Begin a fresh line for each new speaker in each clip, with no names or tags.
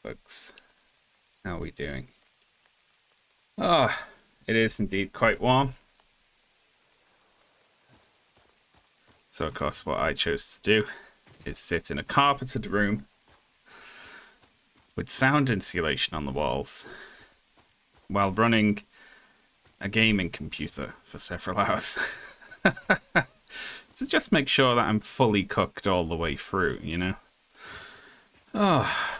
folks. How are we doing? Oh, it is indeed quite warm. So, of course, what I chose to do is sit in a carpeted room with sound insulation on the walls while running a gaming computer for several hours. To just make sure that I'm fully cooked all the way through, you know? Oh.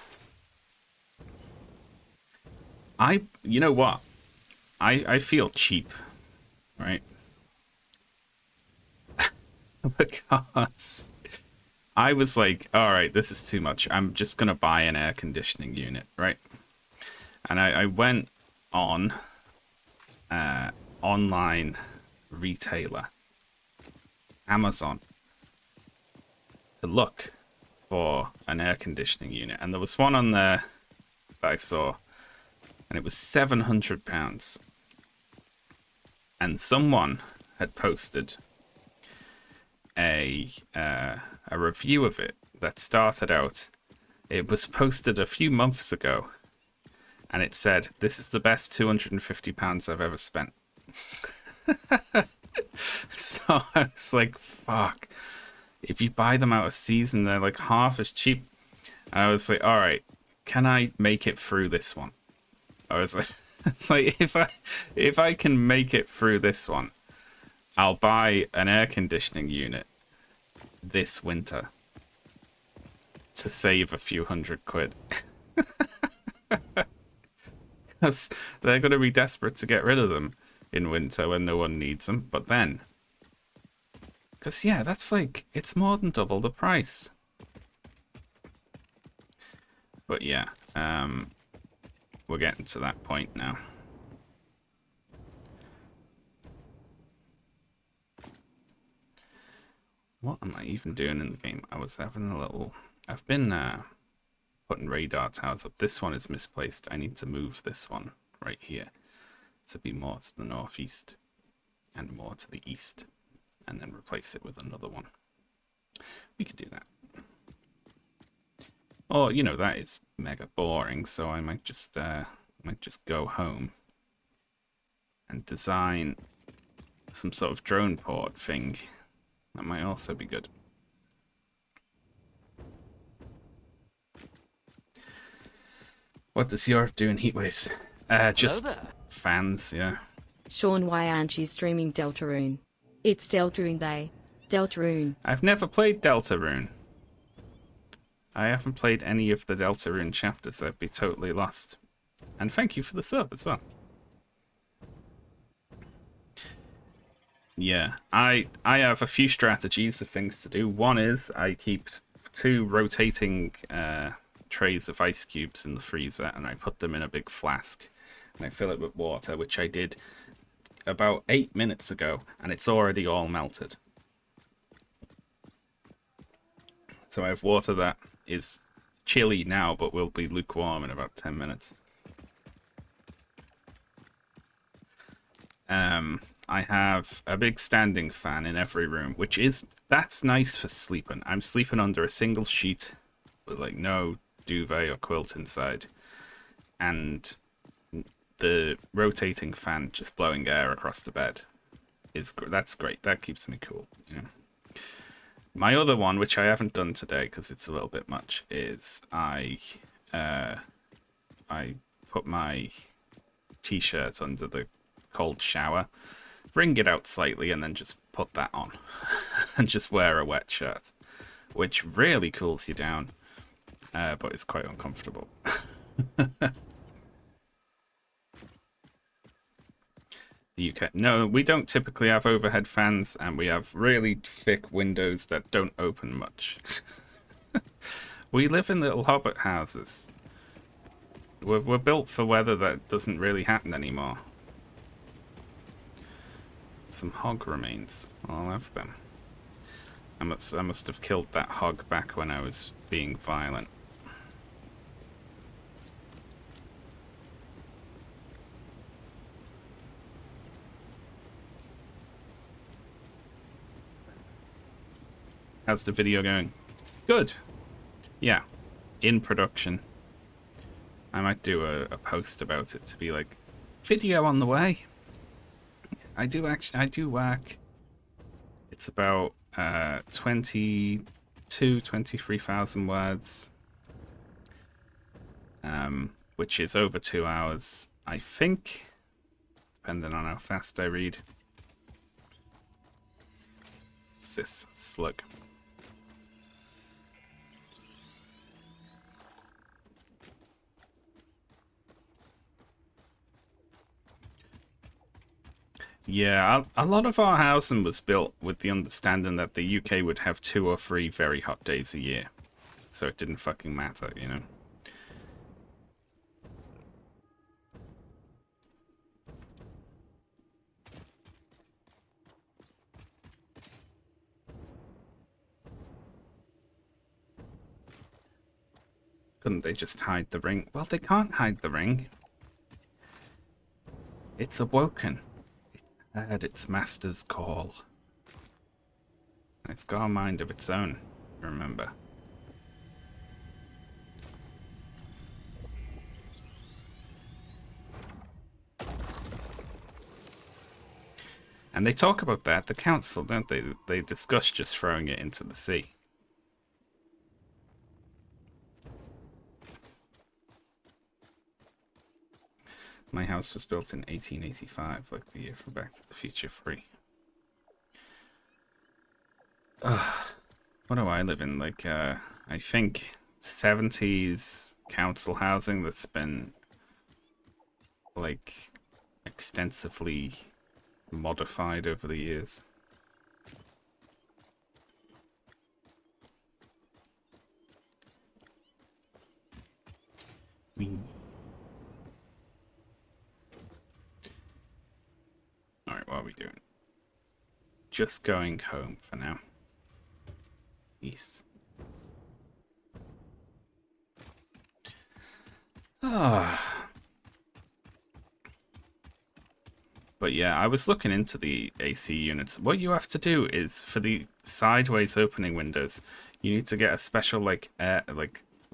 You know what? I feel cheap, right? Because I was like, all right, this is too much. I'm just going to buy an air conditioning unit, right? And I went on online retailer, Amazon, to look for an air conditioning unit. And there was one on there that I saw, and it was £700. And someone had posted a review of it that started out. It was posted a few months ago, and it said, "This is the best £250 I've ever spent." So I was like, "Fuck! If you buy them out of season, they're like half as cheap." And I was like, "All right, can I make it through this one?" I was like, "It's like if I can make it through this one, I'll buy an air conditioning unit this winter to save a few £100. Because they're going to be desperate to get rid of them in winter when no one needs them. But then, because yeah, that's like, it's more than double the price. But yeah, we're getting to that point now. What am I even doing in the game? I was having a little... I've been putting radar towers up. This one is misplaced. I need to move this one right here to be more to the northeast and more to the east, and then replace it with another one. We could do that. Or, you know, that is mega boring, so I might just go home and design some sort of drone port thing. That might also be good. What does Europe do in heat waves? Just fans, yeah.
Shaun, why aren't you streaming Deltarune? It's Deltarune Day. Deltarune.
I've never played Deltarune. I haven't played any of the Deltarune chapters. I'd be totally lost. And thank you for the sub as well. Yeah, I have a few strategies of things to do. One is I keep 2 rotating trays of ice cubes in the freezer, and I put them in a big flask, and I fill it with water, which I did about 8 minutes ago, and it's already all melted. So I have water that is chilly now, but will be lukewarm in about 10 minutes. I have a big standing fan in every room, that's nice for sleeping. I'm sleeping under a single sheet with like no duvet or quilt inside, and the rotating fan just blowing air across the bed that's great. That keeps me cool, you know. My other one, which I haven't done today because it's a little bit much, is I put my t-shirt under the cold shower, wring it out slightly, and then just put that on and just wear a wet shirt, which really cools you down, but it's quite uncomfortable. The UK, no, we don't typically have overhead fans, and we have really thick windows that don't open much. We live in little hobbit houses. We're built for weather that doesn't really happen anymore. Some hog remains. I'll have them. I must have killed that hog back when I was being violent. How's the video going? Good. Yeah. In production. I might do a post about it to be like, video on the way. I do work. It's about 23,000 words, which is over 2 hours, I think, depending on how fast I read. What's this? Slug. Yeah, a lot of our housing was built with the understanding that the UK would have 2 or 3 very hot days a year. So it didn't fucking matter, you know? Couldn't they just hide the ring? Well, they can't hide the ring. It's awoken. It's heard its master's call. It's got a mind of its own, remember. And they talk about that at the council, don't they? They discuss just throwing it into the sea. My house was built in 1885, like the year from Back to the Future 3. What do I live in? Like, I think 70s council housing that's been, like, extensively modified over the years. Alright, what are we doing? Just going home for now. East. Ah. But yeah, I was looking into the AC units. What you have to do is, for the sideways opening windows, you need to get a special like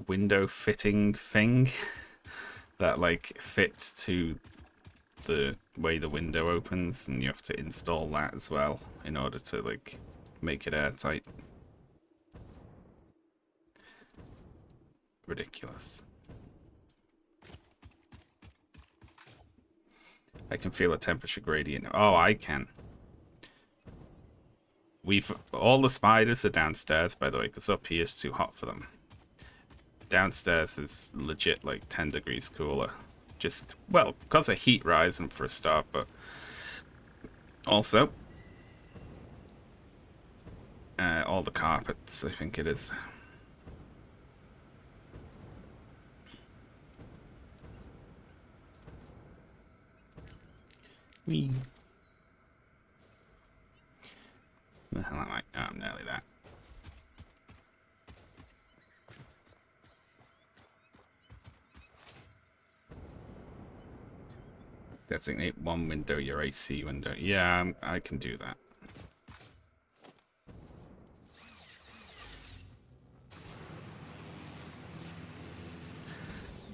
window fitting thing that like fits to the way the window opens, and you have to install that as well in order to like make it airtight. Ridiculous. I can feel a temperature gradient. Oh, I can. All the spiders are downstairs, by the way, because up here is too hot for them. Downstairs is legit like 10 degrees cooler. Just, well, because of heat rising for a start, but also all the carpets, I think it is. Whee. The hell am I? Oh, I'm nearly there. Designate one window your AC window. Yeah, I can do that.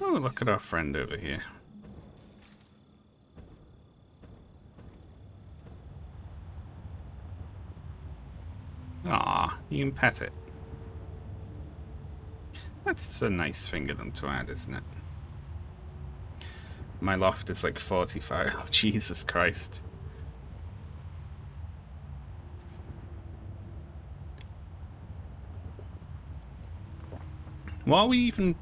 Oh, look at our friend over here. Aw, you can pet it. That's a nice thing of them to add, isn't it? My loft is like 45. Oh, Jesus Christ. What are we even...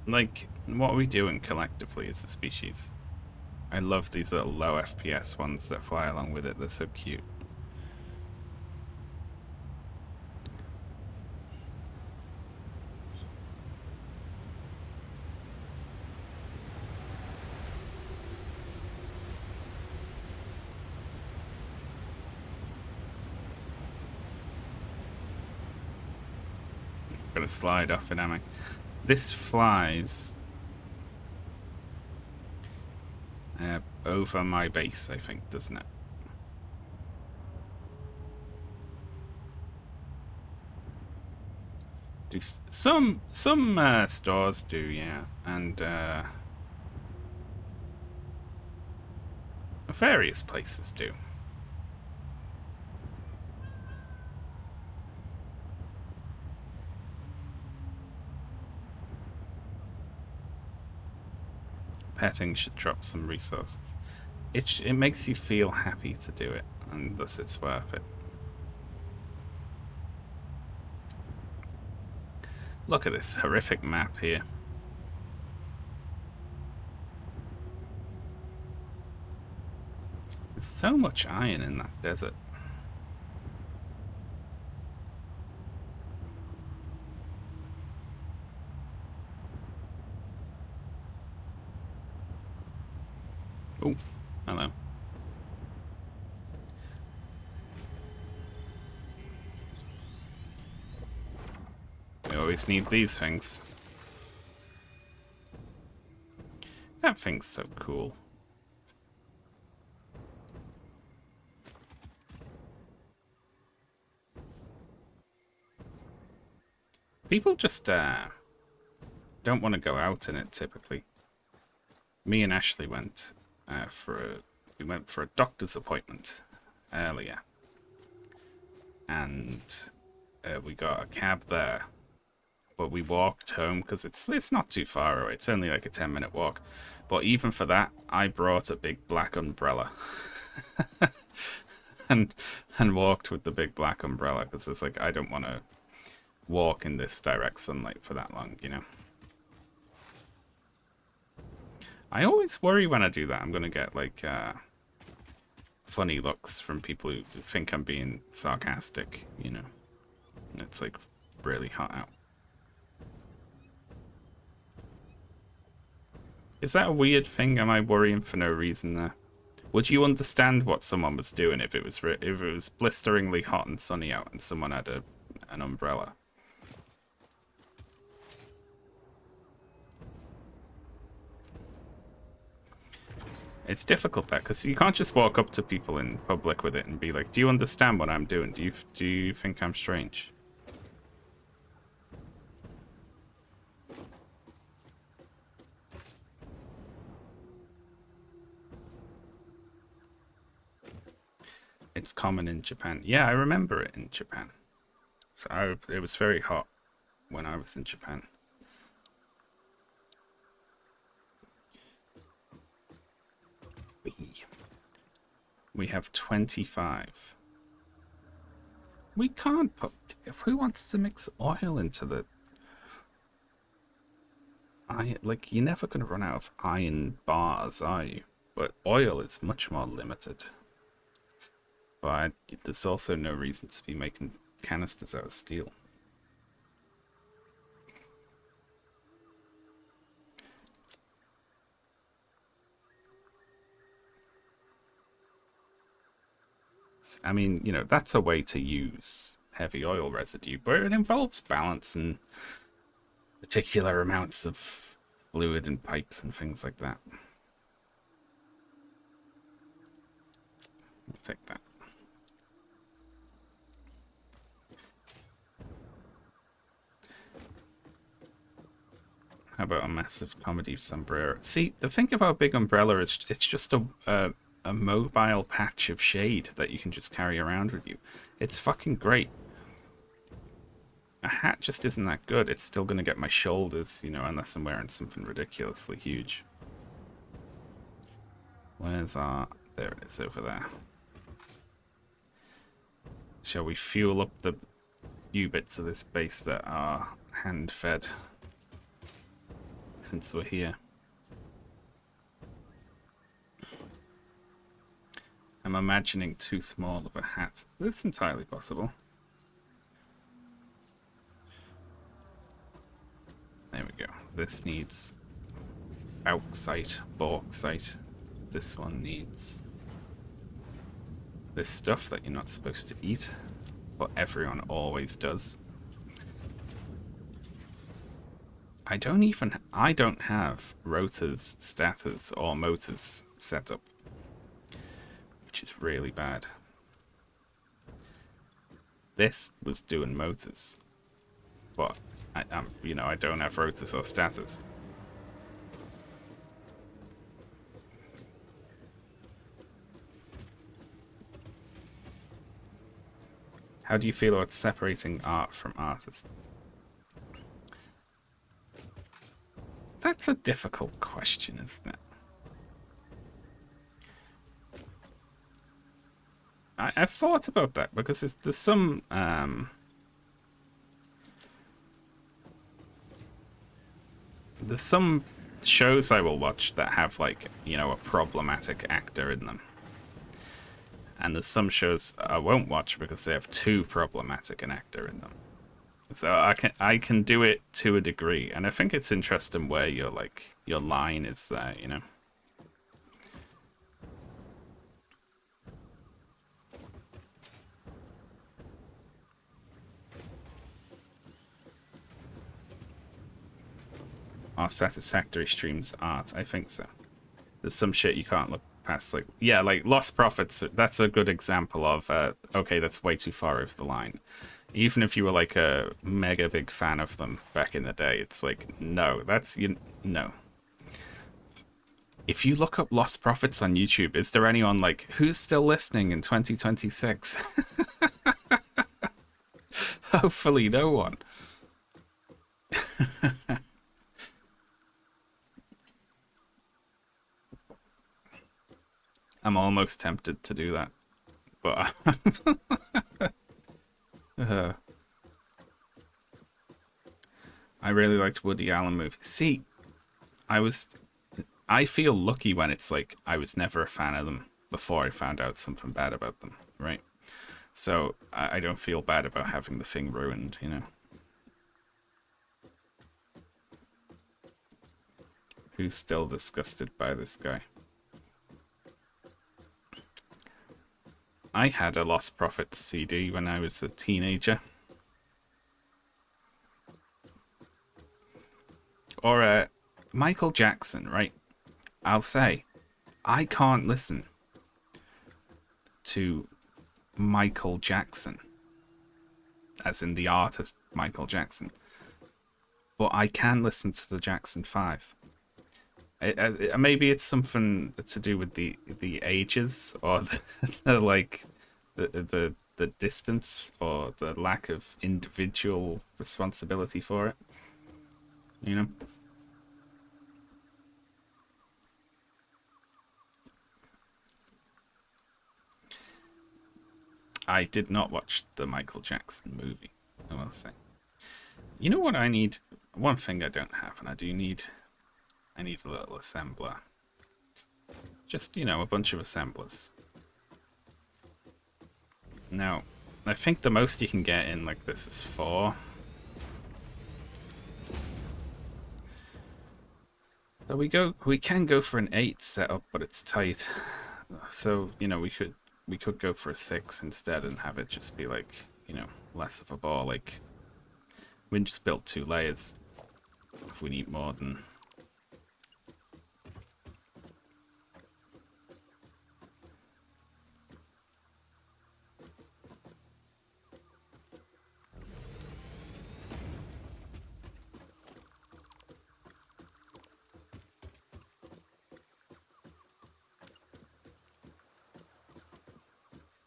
Like, what are we doing collectively as a species? I love these little low FPS ones that fly along with it. They're so cute. Gonna slide off it, am I? This flies over my base, I think, doesn't it? Some stores do, yeah, and various places do. Petting should drop some resources. It makes you feel happy to do it, and thus it's worth it. Look at this horrific map here. There's so much iron in that desert. Oh, hello. We always need these things. That thing's so cool. People just don't want to go out in it typically. Me and Ashley went we went for a doctor's appointment earlier, and we got a cab there, but we walked home because it's not too far away. It's only like a 10-minute walk, but even for that, I brought a big black umbrella. and walked with the big black umbrella because it's like I don't want to walk in this direct sunlight for that long, you know. I always worry when I do that I'm gonna get like funny looks from people who think I'm being sarcastic, you know. And it's like really hot out. Is that a weird thing? Am I worrying for no reason there? Would you understand what someone was doing if it was blisteringly hot and sunny out and someone had an umbrella? It's difficult that because you can't just walk up to people in public with it and be like, "Do you understand what I'm doing? Do you think I'm strange?" It's common in Japan. Yeah, I remember it in Japan. So it was very hot when I was in Japan. We have 25. We can't put... Who wants to mix oil into the... Like, you're never going to run out of iron bars, are you? But oil is much more limited. But there's also no reason to be making canisters out of steel. I mean, you know, that's a way to use heavy oil residue, but it involves balance and particular amounts of fluid and pipes and things like that. We'll take that. How about a massive comedy sombrero? See, the thing about a big umbrella is it's just a mobile patch of shade that you can just carry around with you. It's fucking great. A hat just isn't that good. It's still going to get my shoulders, you know, unless I'm wearing something ridiculously huge. Where's our... There it is, over there. Shall we fuel up the few bits of this base that are hand-fed? Since we're here. I'm imagining too small of a hat. That's entirely possible. There we go. This needs bauxite. This one needs this stuff that you're not supposed to eat, but everyone always does. I don't have rotors, stators, or motors set up, which is really bad. This was doing motors, but you know, I don't have rotas or status. How do you feel about separating art from artist? That's a difficult question, isn't it? I've thought about that because there's some shows I will watch that have, like, you know, a problematic actor in them, and there's some shows I won't watch because they have too problematic an actor in them. So I can do it to a degree, and I think it's interesting where your line is there, you know. Are Satisfactory streams art? I think so. There's some shit you can't look past, like, yeah, like Lost Prophets. That's a good example of okay, that's way too far over the line. Even if you were like a mega big fan of them back in the day, it's like, no, no. If you look up Lost Prophets on YouTube, is there anyone like who's still listening in 2026? Hopefully, no one. I'm almost tempted to do that, but I really liked Woody Allen movies. See, I feel lucky when it's like I was never a fan of them before I found out something bad about them, right? So I don't feel bad about having the thing ruined, you know. Who's still disgusted by this guy? I had a Lost Prophets CD when I was a teenager. Or Michael Jackson, right? I'll say, I can't listen to Michael Jackson, as in the artist Michael Jackson, but I can listen to the Jackson 5. Maybe it's something to do with the ages, or the distance, or the lack of individual responsibility for it, you know. I did not watch the Michael Jackson movie, I will say. You know what I need? One thing I don't have, and I need a little assembler. Just, you know, a bunch of assemblers. Now, I think the most you can get in like this is 4. So we can go for an 8 setup, but it's tight. So, you know, we could go for a 6 instead and have it just be like, you know, less of a ball. Like, we can just build 2 layers if we need more than...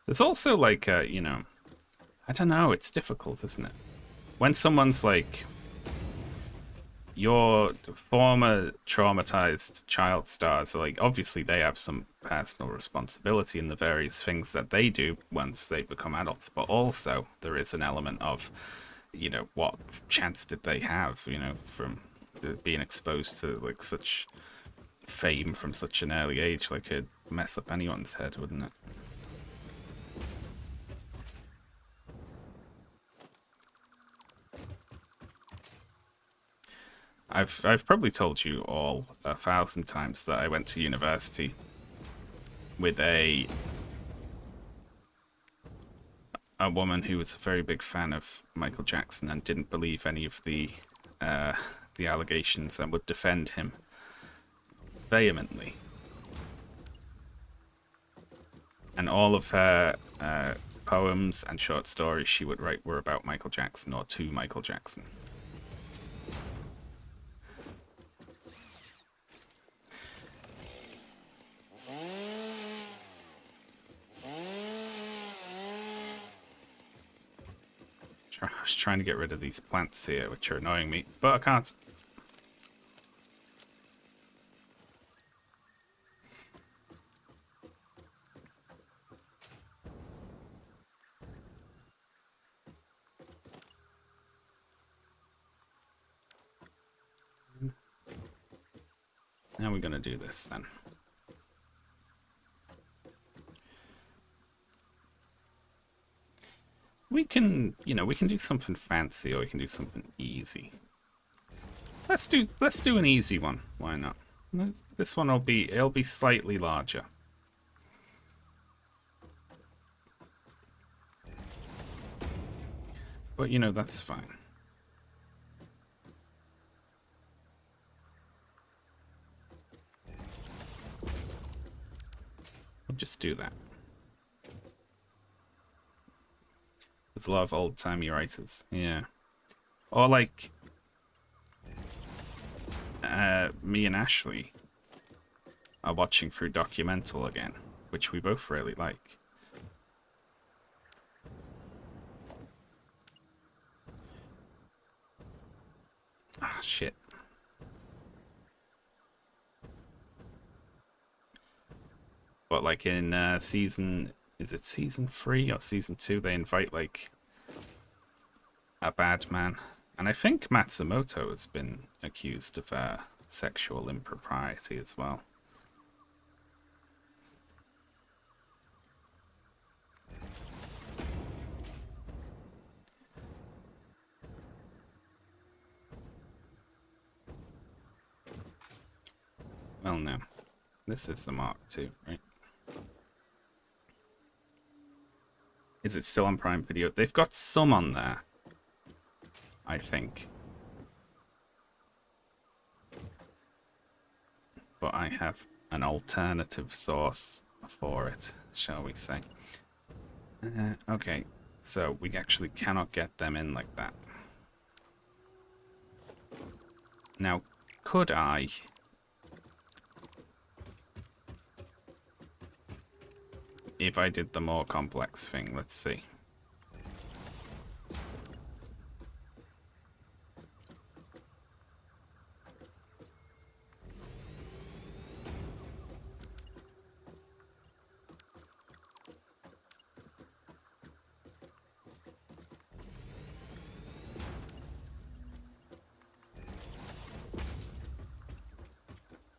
There's also like, you know, I don't know, it's difficult, isn't it? When someone's like, your former traumatized child stars, are like, obviously they have some personal responsibility in the various things that they do once they become adults, but also there is an element of, you know, what chance did they have, you know, from being exposed to like such fame from such an early age. Like, it'd mess up anyone's head, wouldn't it? I've probably told you all 1,000 times that I went to university with a woman who was a very big fan of Michael Jackson and didn't believe any of the allegations and would defend him vehemently. And all of her poems and short stories she would write were about Michael Jackson or to Michael Jackson. I was trying to get rid of these plants here, which are annoying me, but I can't. Now we're going to do this then. We can, we can do something fancy or we can do something easy. Let's do an easy one. Why not? This one it'll be slightly larger. But that's fine. We'll just do that. There's a lot of old-timey writers. Yeah. Or like me and Ashley are watching through Documental again, which we both really like. Ah, shit. But like in is it season 3 or season 2, they invite like a bad man. And I think Matsumoto has been accused of sexual impropriety as well. Well, no. This is the Mark II, right? Is it still on Prime Video? They've got some on there, I think. But I have an alternative source for it, shall we say. Okay, so we actually cannot get them in like that. Now, could I... if I did the more complex thing, let's see.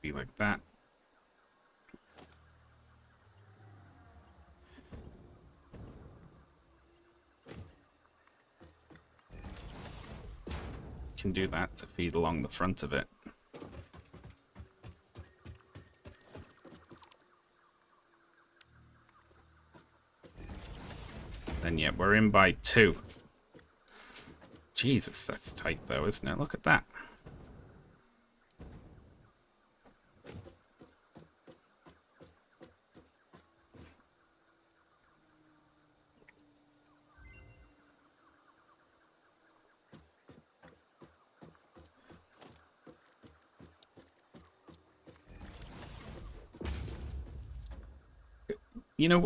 Be like that. Can do that to feed along the front of it. Then yeah, we're in by 2. Jesus, that's tight though, isn't it? Look at that.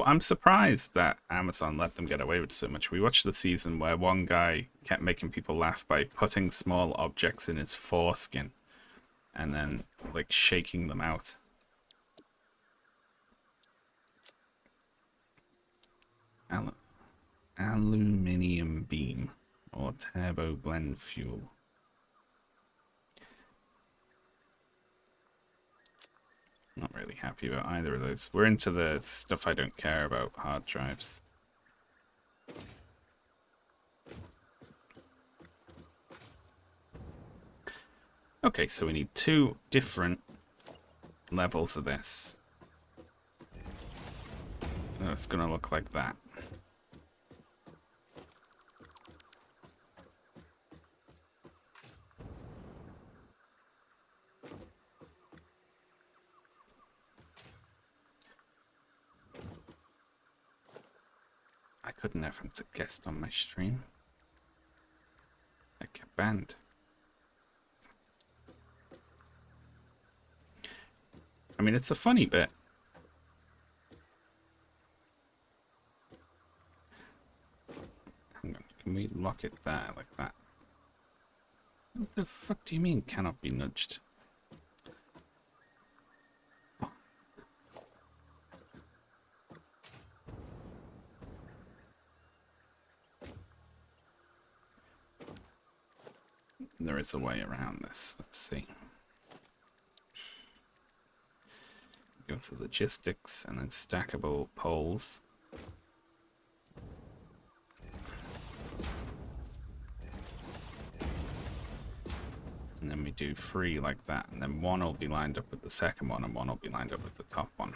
I'm surprised that Amazon let them get away with so much. We watched the season where one guy kept making people laugh by putting small objects in his foreskin and then, like, shaking them out. Aluminium beam or turbo blend fuel. Not really happy about either of those. We're into the stuff I don't care about, hard drives. Okay, so we need 2 different levels of this. Oh, it's gonna look like that. I couldn't have a guest on my stream. I get banned. I mean, it's a funny bit. Hang on, can we lock it there, like that. What the fuck do you mean cannot be nudged? There is a way around this. Let's see. Go to logistics and then stackable poles. And then we do 3 like that, and then 1 will be lined up with the second one, and 1 will be lined up with the top one.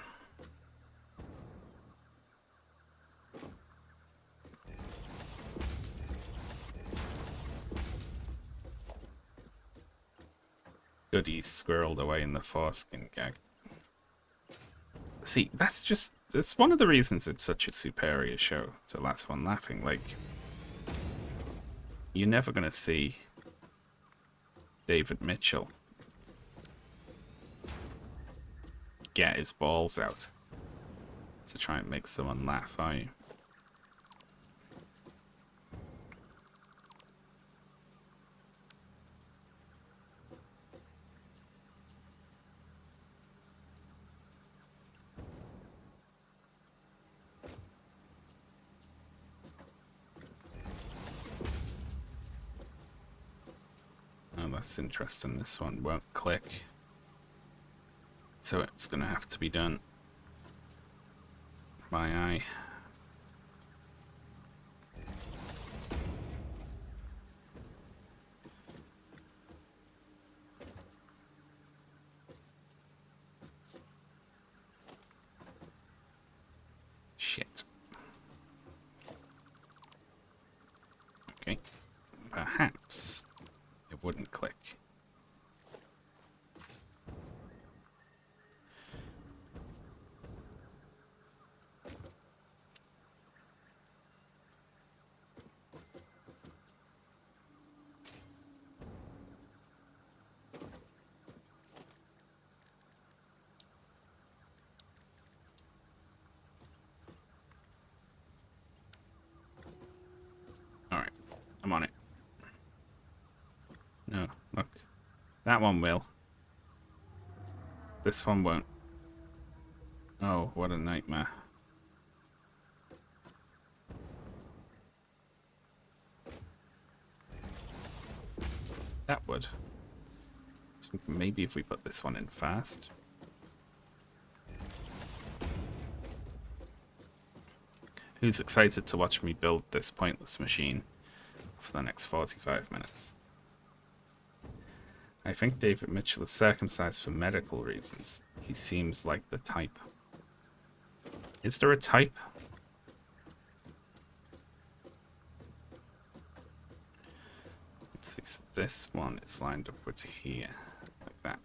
Goodies squirreled away in the foreskin gag. See, it's one of the reasons it's such a superior show to Last One Laughing. Like, you're never gonna see David Mitchell get his balls out to try and make someone laugh, are you? Oh, that's interesting. This one won't click. So it's going to have to be done by eye. Shit. Okay. Perhaps it wouldn't click. Alright, I'm on it. No, look. That one will. This one won't. Oh, what a nightmare. That would. So maybe if we put this one in fast. Who's excited to watch me build this pointless machine for the next 45 minutes? I think David Mitchell is circumcised for medical reasons. He seems like the type. Is there a type? Let's see, so this one is lined up with here, like that.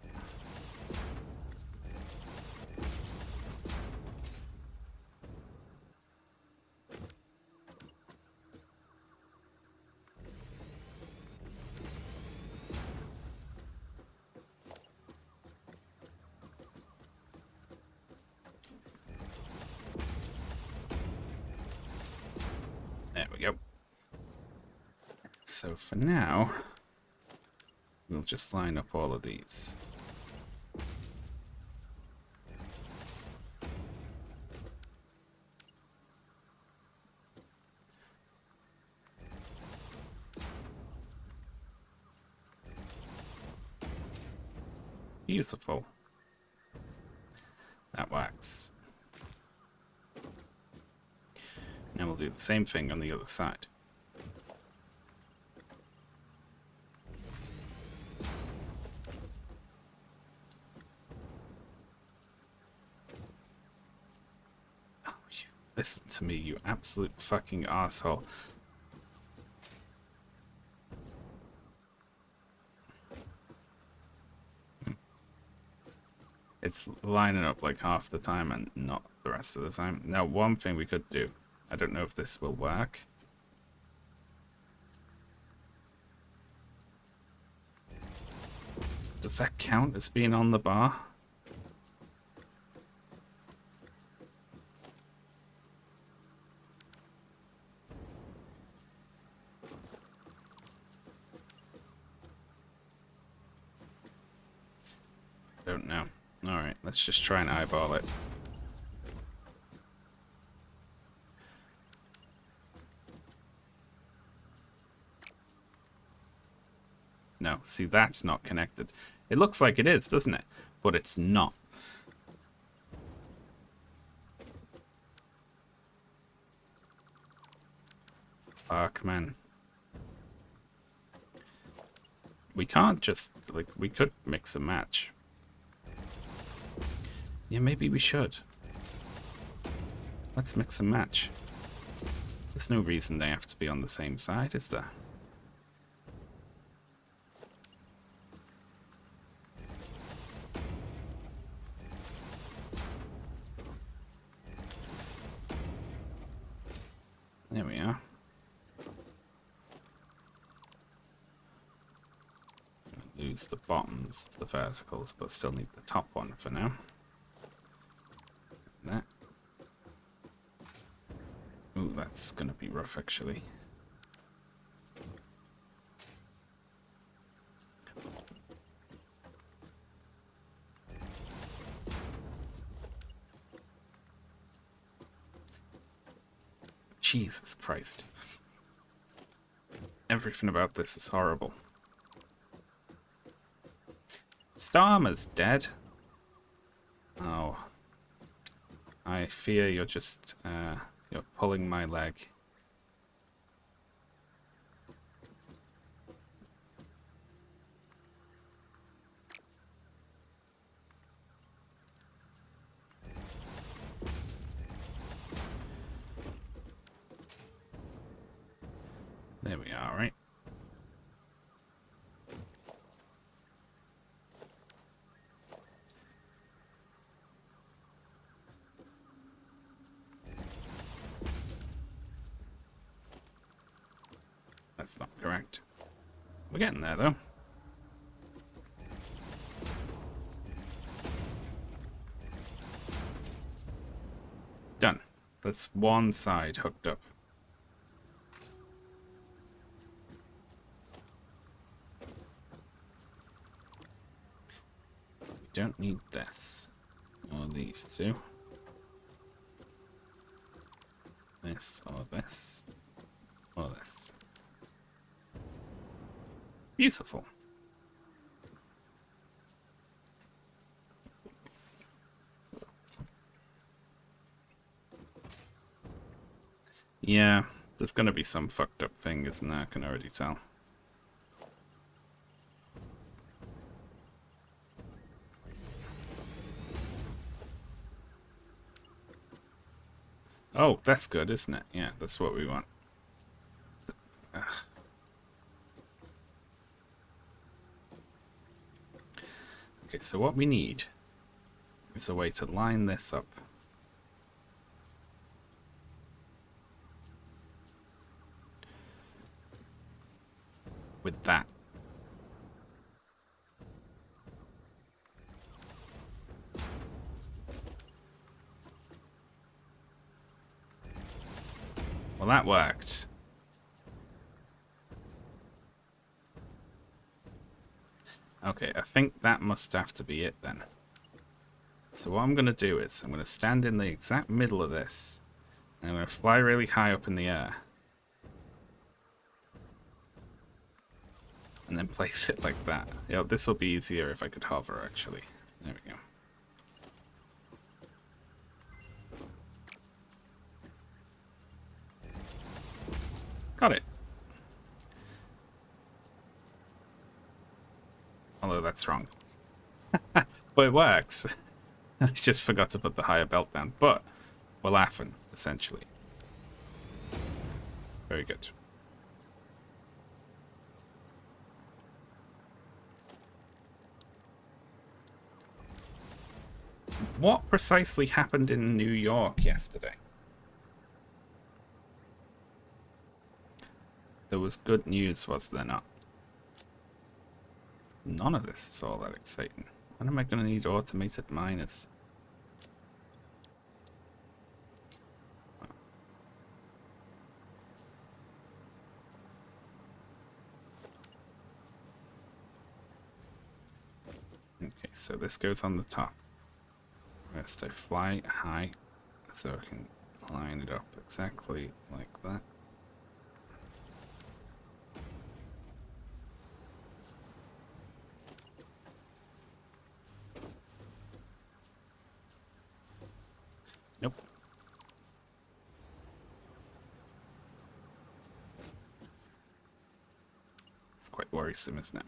There we go. So for now, we'll just line up all of these. Beautiful. That works. Now we'll do the same thing on the other side. Oh, you listen to me, you absolute fucking asshole. It's lining up like half the time and not the rest of the time. Now, one thing we could do, I don't know if this will work. Does that count as being on the bar? Don't know. Alright, let's just try and eyeball it. No, see, that's not connected. It looks like it is, doesn't it? But it's not. Fuck, man. We can't just, like, we could mix and match. Yeah, maybe we should. Let's mix and match. There's no reason they have to be on the same side, is there? There we are. Lose the bottoms of the verticals, but still need the top one for now. That. Ooh, that's gonna be rough, actually. Jesus Christ. Everything about this is horrible. Starmer's dead. Oh. I fear you're just, you're pulling my leg. There we are, right? That's not correct. We're getting there, though. Done. That's one side hooked up. We don't need this. Or these two. This, or this, or this. Beautiful. Yeah, there's gonna be some fucked up thing, isn't there? I can already tell. Oh, that's good, isn't it? Yeah, that's what we want. Ugh. Okay, so what we need is a way to line this up. With that. Well, that worked. Okay, I think that must have to be it then. So what I'm going to do is I'm going to stand in the exact middle of this. And I'm going to fly really high up in the air. And then place it like that. Yeah, this will be easier if I could hover, actually. There we go. Got it. Although that's wrong. But it works. I just forgot to put the higher belt down. But we're laughing, essentially. Very good. What precisely happened in New York yesterday? There was good news, was there not? None of this is all that exciting. When am I going to need automated miners? Okay, so this goes on the top. First I fly high so I can line it up exactly like that. Nope. It's quite worrisome, isn't it?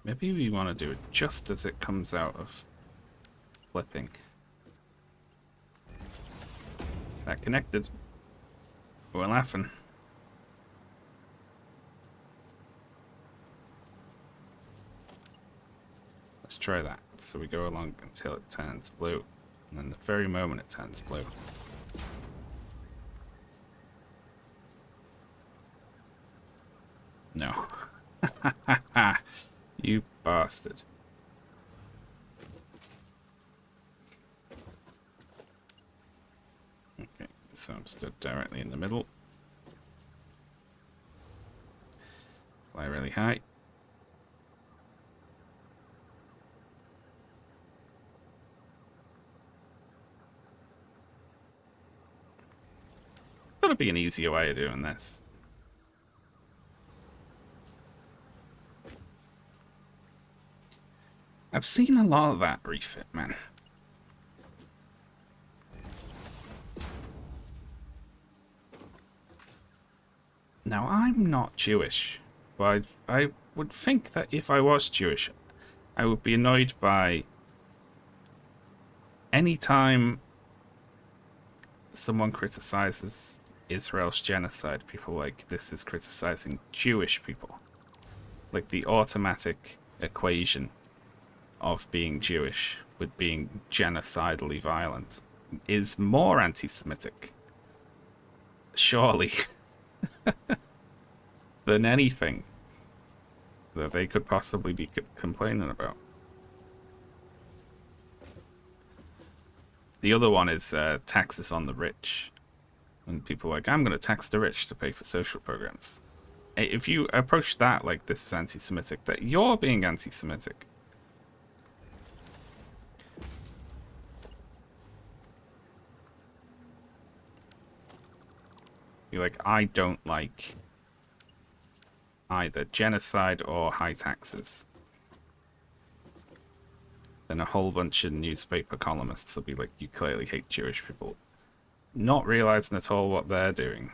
Maybe we want to do it just as it comes out of flipping. That connected. We're laughing. Let's try that. So we go along until it turns blue. And then the very moment it turns blue. No. You bastard. Okay, so I'm stood directly in the middle. Fly really high. There's got to be an easier way of doing this. I've seen a lot of that refit, man. Now, I'm not Jewish, but I would think that if I was Jewish, I would be annoyed by any time someone criticizes Israel's genocide, people like this is criticizing Jewish people. Like the automatic equation of being Jewish with being genocidally violent is more anti-Semitic, surely, than anything that they could possibly be complaining about. The other one is taxes on the rich. And people are like, I'm going to tax the rich to pay for social programs. If you approach that like this is anti-Semitic, that you're being anti-Semitic. You're like, I don't like either genocide or high taxes. Then a whole bunch of newspaper columnists will be like, you clearly hate Jewish people. Not realizing at all what they're doing.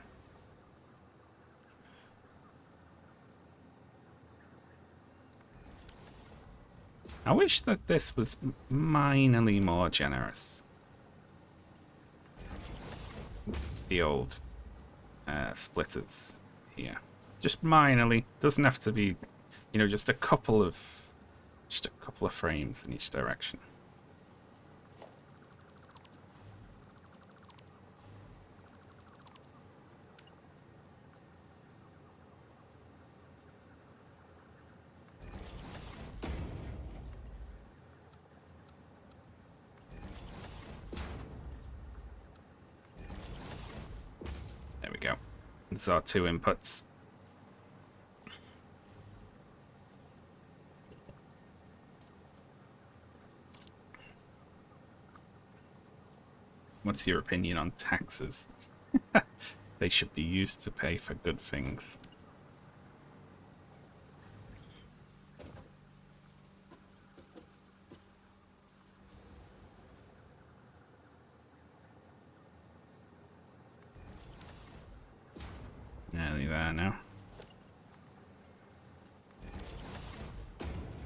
I wish that this was minorly more generous. The old splitters here. Just minorly. Doesn't have to be, you know, just a couple of frames in each direction. There we go. These are two inputs. What's your opinion on taxes? They should be used to pay for good things. Nearly there now.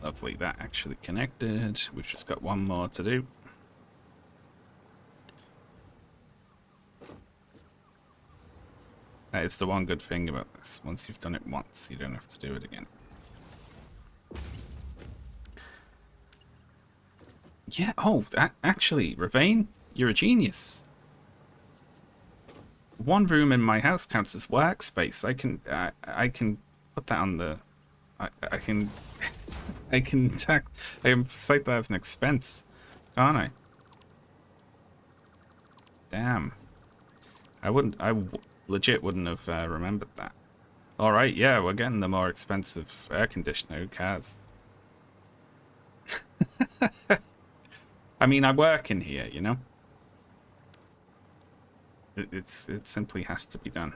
Lovely, that actually connected. We've just got one more to do. That is the one good thing about this. Once you've done it once, you don't have to do it again. Yeah, oh, actually, Ravane, you're a genius. One room in my house counts as workspace. I can put that on the... I can... I can cite that as an expense, can't I? Damn. Legit wouldn't have remembered that. All right, yeah, we're getting the more expensive air conditioner. Who cares? I mean, I work in here, you know. It simply has to be done.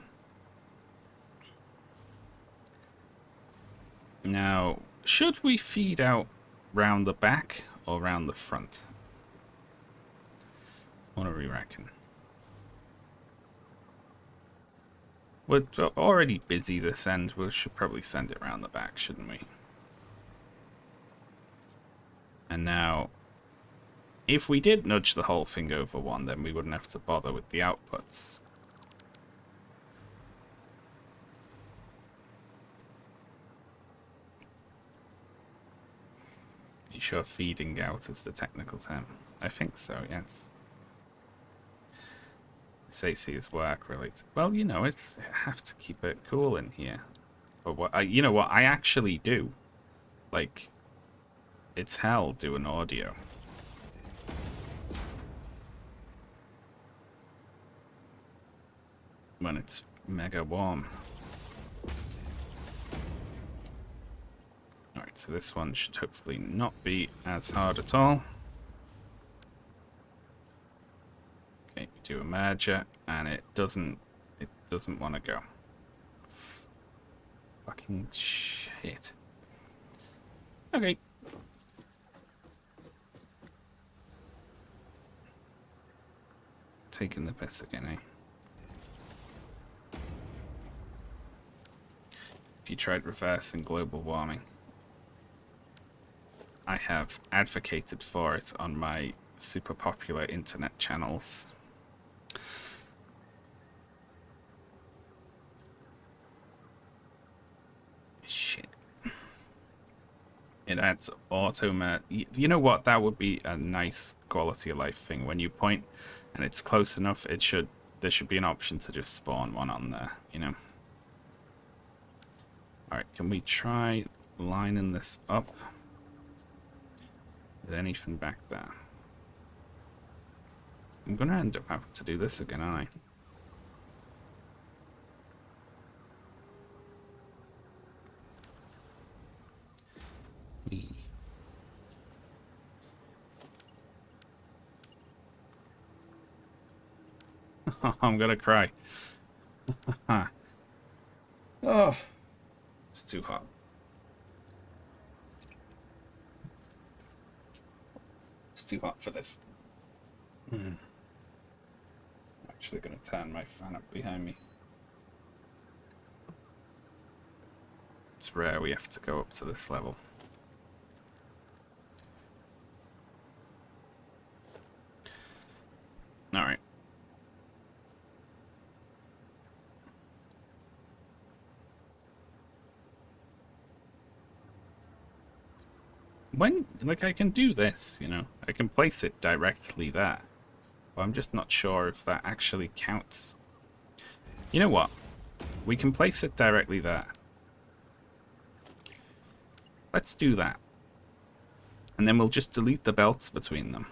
Now, should we feed out round the back or round the front? What do we reckon? We're already busy this end. We should probably send it round the back, shouldn't we? And now, if we did nudge the whole thing over one, then we wouldn't have to bother with the outputs. You sure feeding out is the technical term? I think so, yes. This AC is work related. Well, you know, I have to keep it cool in here. But what you know what I actually do? Like, it's hell doing audio. When it's mega warm. Alright, so this one should hopefully not be as hard at all. Okay, we do a merger, and it doesn't want to go. Fucking shit. Okay. Taking the piss again, eh? If you tried reversing global warming, I have advocated for it on my super popular internet channels. Shit. It adds you know what? That would be a nice quality of life thing. When you point and it's close enough, there should be an option to just spawn one on there, you know? Alright, can we try lining this up? Is anything back there? I'm gonna end up having to do this again, aren't I? I'm gonna cry. Oh, it's too hot. It's too hot for this. I'm actually gonna turn my fan up behind me. It's rare we have to go up to this level. Alright. Like, I can do this, you know? I can place it directly there. But I'm just not sure if that actually counts. You know what? We can place it directly there. Let's do that. And then we'll just delete the belts between them.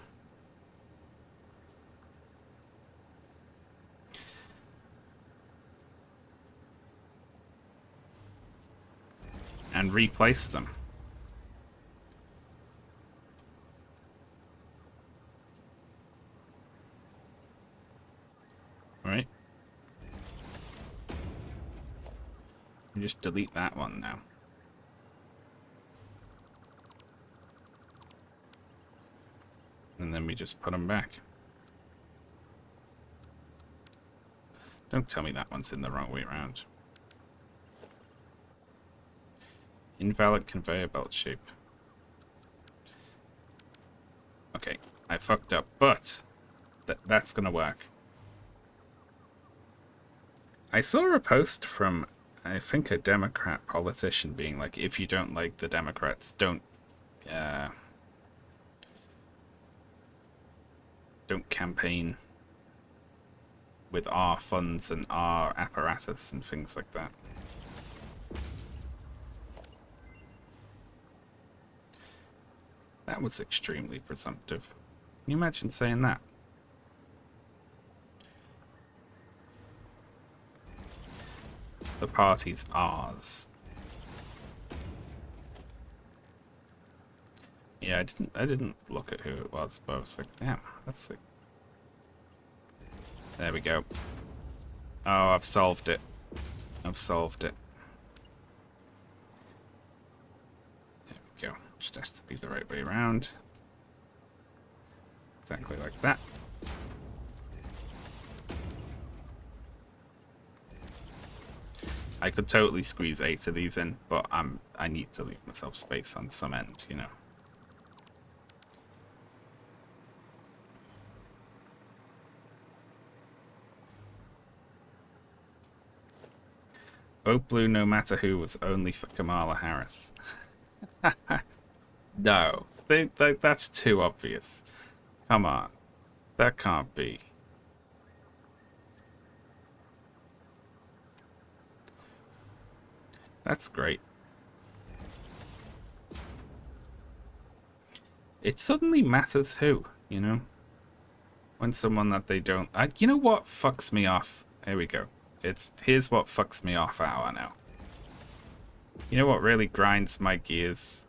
And replace them. Alright. Just delete that one now. And then we just put them back. Don't tell me that one's in the wrong way around. Invalid conveyor belt shape. Okay, I fucked up, but that's gonna work. I saw a post from, I think, a Democrat politician being like, if you don't like the Democrats, don't campaign with our funds and our apparatus and things like that. That was extremely presumptive. Can you imagine saying that? the party's ours. Yeah, I didn't look at who it was, but I was like, damn, that's like... There we go. Oh, I've solved it. I've solved it. There we go. Just has to be the right way around. Exactly like that. I could totally squeeze 8 of these in, but I need to leave myself space on some end, you know. Vote blue no matter who was only for Kamala Harris. No, that's too obvious. Come on. That can't be. That's great. It suddenly matters who, you know? When someone that they don't... you know what fucks me off? Here we go. Here's what fucks me off hour now. You know what really grinds my gears?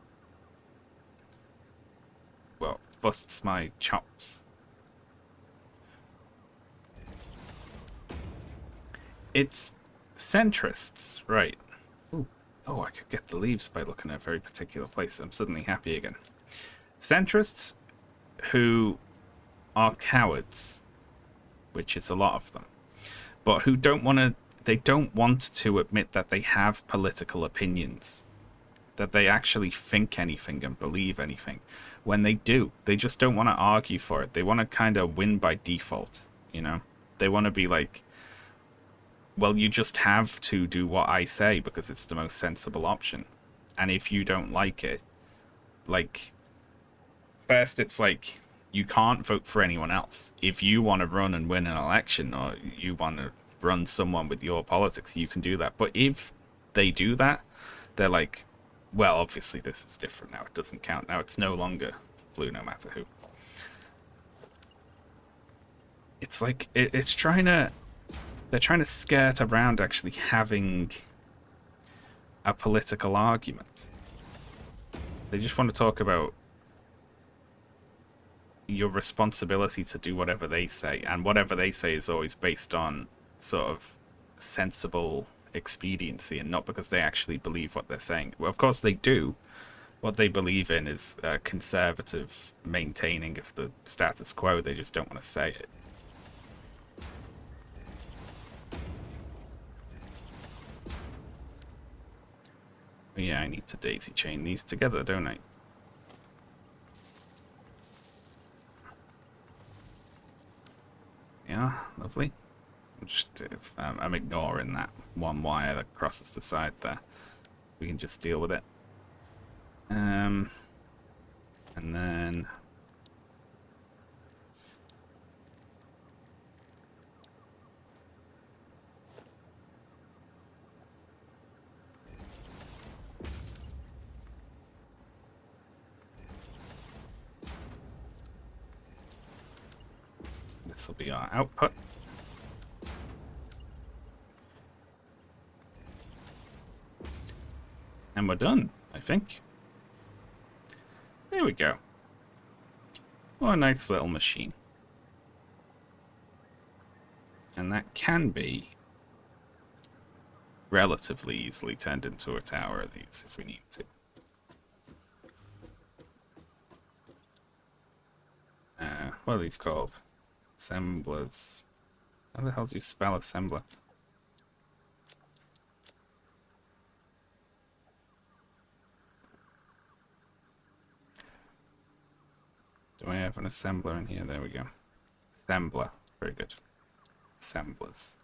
Well, busts my chops. It's centrists, right? Ooh. Oh, I could get the leaves by looking at a very particular place. I'm suddenly happy again. Centrists who are cowards, which is a lot of them, but who don't want to admit that they have political opinions, that they actually think anything and believe anything. When they do, they just don't want to argue for it. They want to kind of win by default, you know? They want to be like, well, you just have to do what I say because it's the most sensible option. And if you don't like it, like, first it's like, you can't vote for anyone else. If you want to run and win an election, or you want to run someone with your politics, you can do that. But if they do that, they're like, well, obviously this is different now. It doesn't count. Now it's no longer blue no matter who. It's like, it's trying to... They're trying to skirt around actually having a political argument. They just want to talk about your responsibility to do whatever they say, and whatever they say is always based on sort of sensible expediency and not because they actually believe what they're saying. Well, of course they do. What they believe in is conservative maintaining of the status quo. They just don't want to say it. Yeah, I need to daisy chain these together, don't I? Yeah, lovely. I'm ignoring that one wire that crosses the side there. We can just deal with it. And then... this will be our output. And we're done, I think. There we go. What a nice little machine. And that can be relatively easily turned into a tower of these if we need to. What are these called? Assemblers. How the hell do you spell assembler? Do I have an assembler in here? There we go. Assembler. Very good. Assemblers.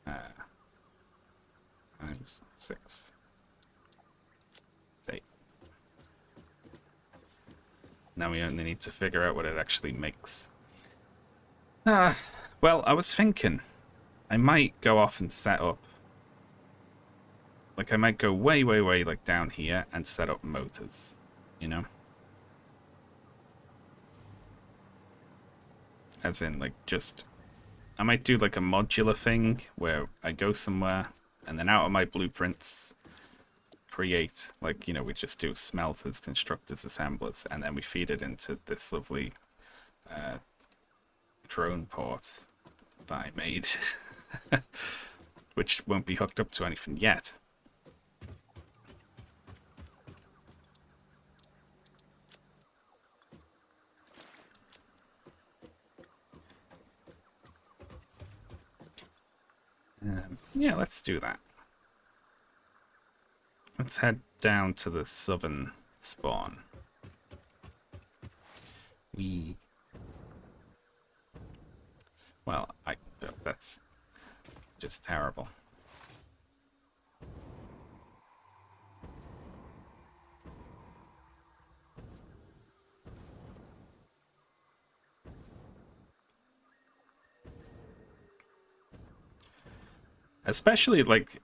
Times 6. It's 8. Now we only need to figure out what it actually makes. Well, I was thinking I might go off and set up... Like, I might go way, way, way, like, down here and set up motors, you know? As in, like, just... I might do, like, a modular thing where I go somewhere, And then out of my blueprints, create, like, you know, we just do smelters, constructors, assemblers, and then we feed it into this lovely drone port that I made, which won't be hooked up to anything yet. Yeah, let's do that. Let's head down to the southern spawn. Well, that's just terrible. Especially, like,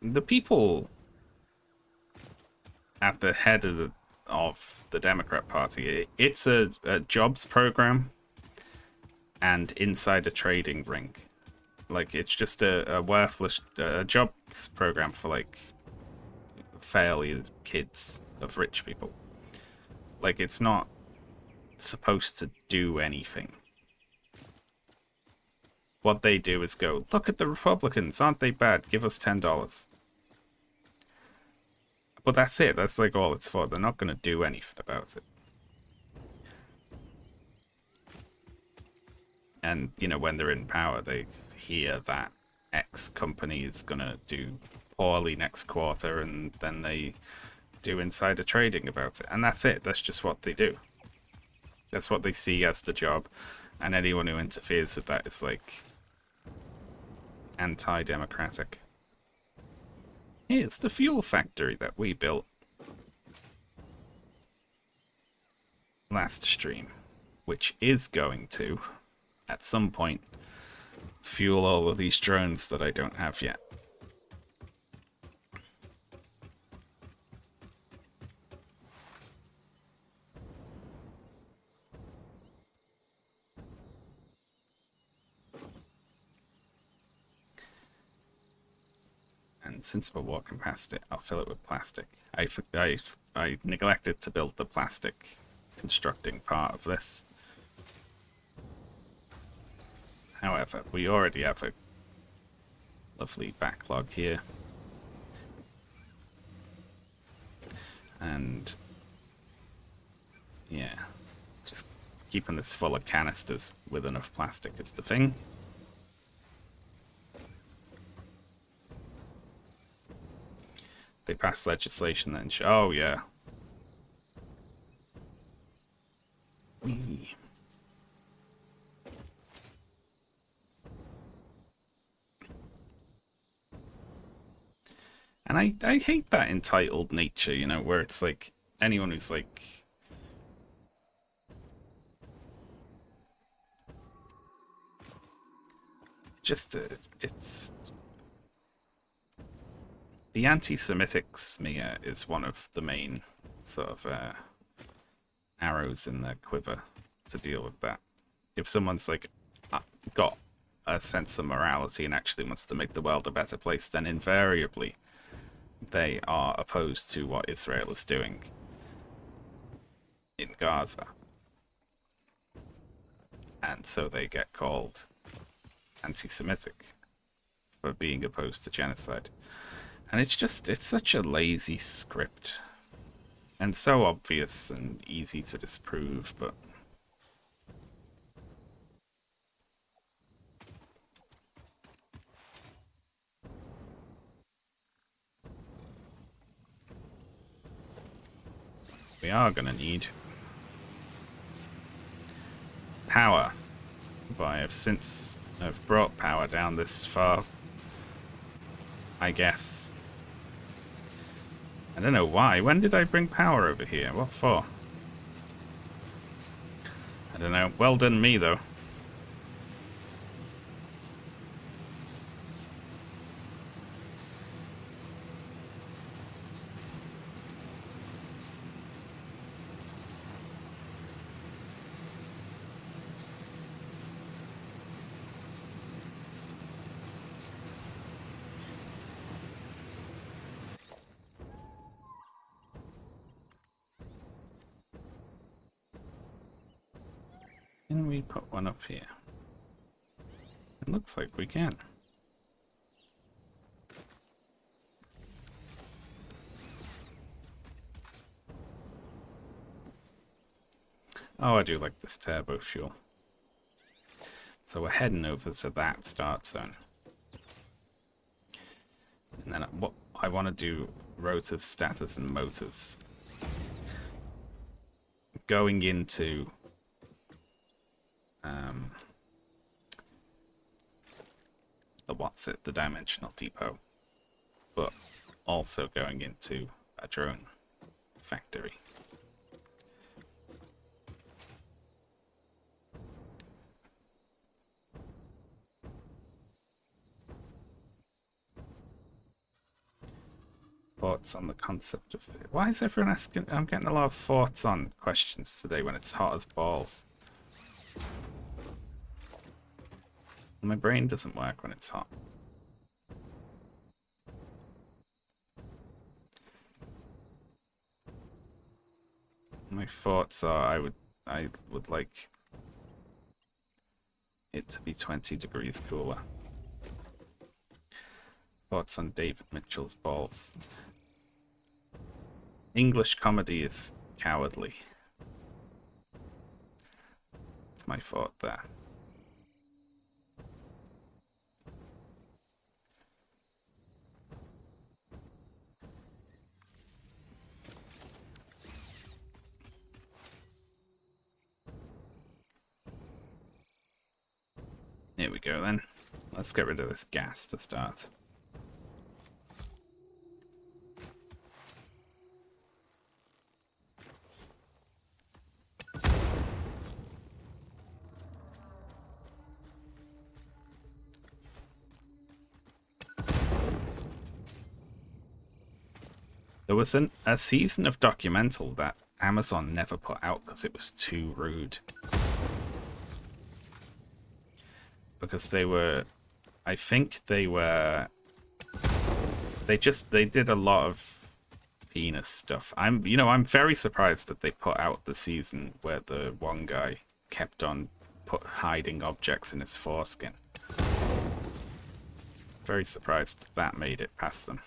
the people at the head of the Democrat Party. It's a jobs program and inside a trading ring. Like, it's just a worthless jobs program for, like, failure kids of rich people. Like, it's not supposed to do anything. What they do is go, look at the Republicans, aren't they bad? Give us $10. But that's it. That's like all it's for. They're not going to do anything about it. And, you know, when they're in power, they hear that X company is going to do poorly next quarter, and then they do insider trading about it. And that's it. That's just what they do. That's what they see as the job. And anyone who interferes with that is, like, anti-democratic. Here's the fuel factory that we built last stream, which is going to, at some point, fuel all of these drones that I don't have yet. And since we're walking past it, I'll fill it with plastic. I neglected to build the plastic constructing part of this. However, we already have a lovely backlog here. And yeah, just keeping this full of canisters with enough plastic is the thing. They passed legislation that oh yeah. Whee. And I hate that entitled nature, you know, where it's like anyone who's like just it's the anti-Semitic smear is one of the main sort of arrows in the quiver to deal with that. If someone's like got a sense of morality and actually wants to make the world a better place, then invariably they are opposed to what Israel is doing in Gaza. And so they get called anti-Semitic for being opposed to genocide. And it's such a lazy script. And so obvious and easy to disprove, but we are going to need power. But since I've brought power down this far, I guess. I don't know why. When did I bring power over here? What for? I don't know. Well done me, though. Can we put one up here? It looks like we can. Oh, I do like this turbo fuel. So we're heading over to that start zone. And then what I want to do, rotors, status, and motors. Going into the dimensional depot, but also going into a drone factory. Thoughts on the concept of it? Why is everyone asking? I'm getting a lot of thoughts on questions today when it's hot as balls. My brain doesn't work when it's hot. My thoughts are I would like it to be 20 degrees cooler. Thoughts on David Mitchell's balls. English comedy is cowardly. That's my thought there. Here we go then. Let's get rid of this gas to start. There was a season of documental that Amazon never put out because it was too rude. Because they were, I think they were, they did a lot of penis stuff. I'm very surprised that they put out the season where the one guy kept on hiding objects in his foreskin. Very surprised that made it past them.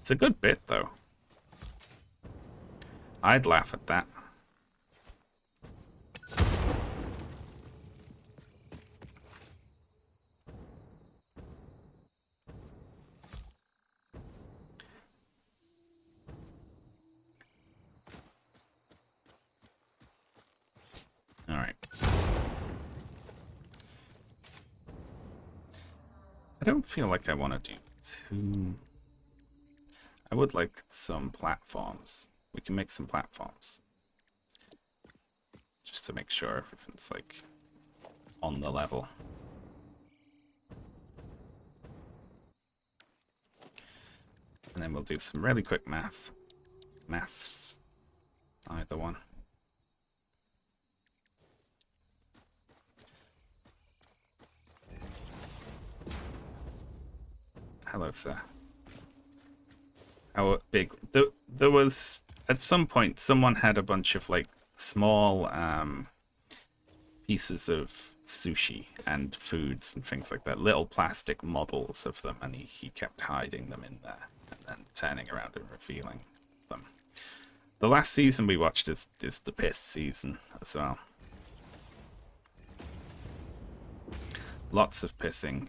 It's a good bit, though. I'd laugh at that. All right. I don't feel like I want to do too... I would like some platforms. We can make some platforms. Just to make sure everything's, like, on the level. And then we'll do some really quick maths. Either one. Hello, sir. How big? There was, at some point, someone had a bunch of, like, small pieces of sushi and foods and things like that. Little plastic models of them, and he kept hiding them in there and then turning around and revealing them. The last season we watched is the piss season as well. Lots of pissing.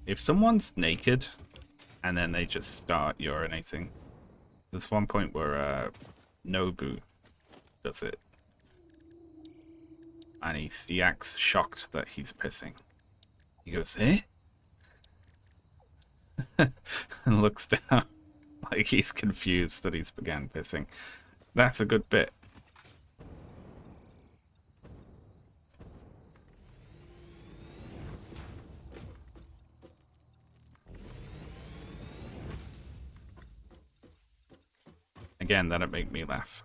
If someone's naked and then they just start urinating, there's one point where Nobu does it. And he acts shocked that he's pissing. He goes, eh? And looks down like he's confused that he's began pissing. That's a good bit. again, that'd make me laugh.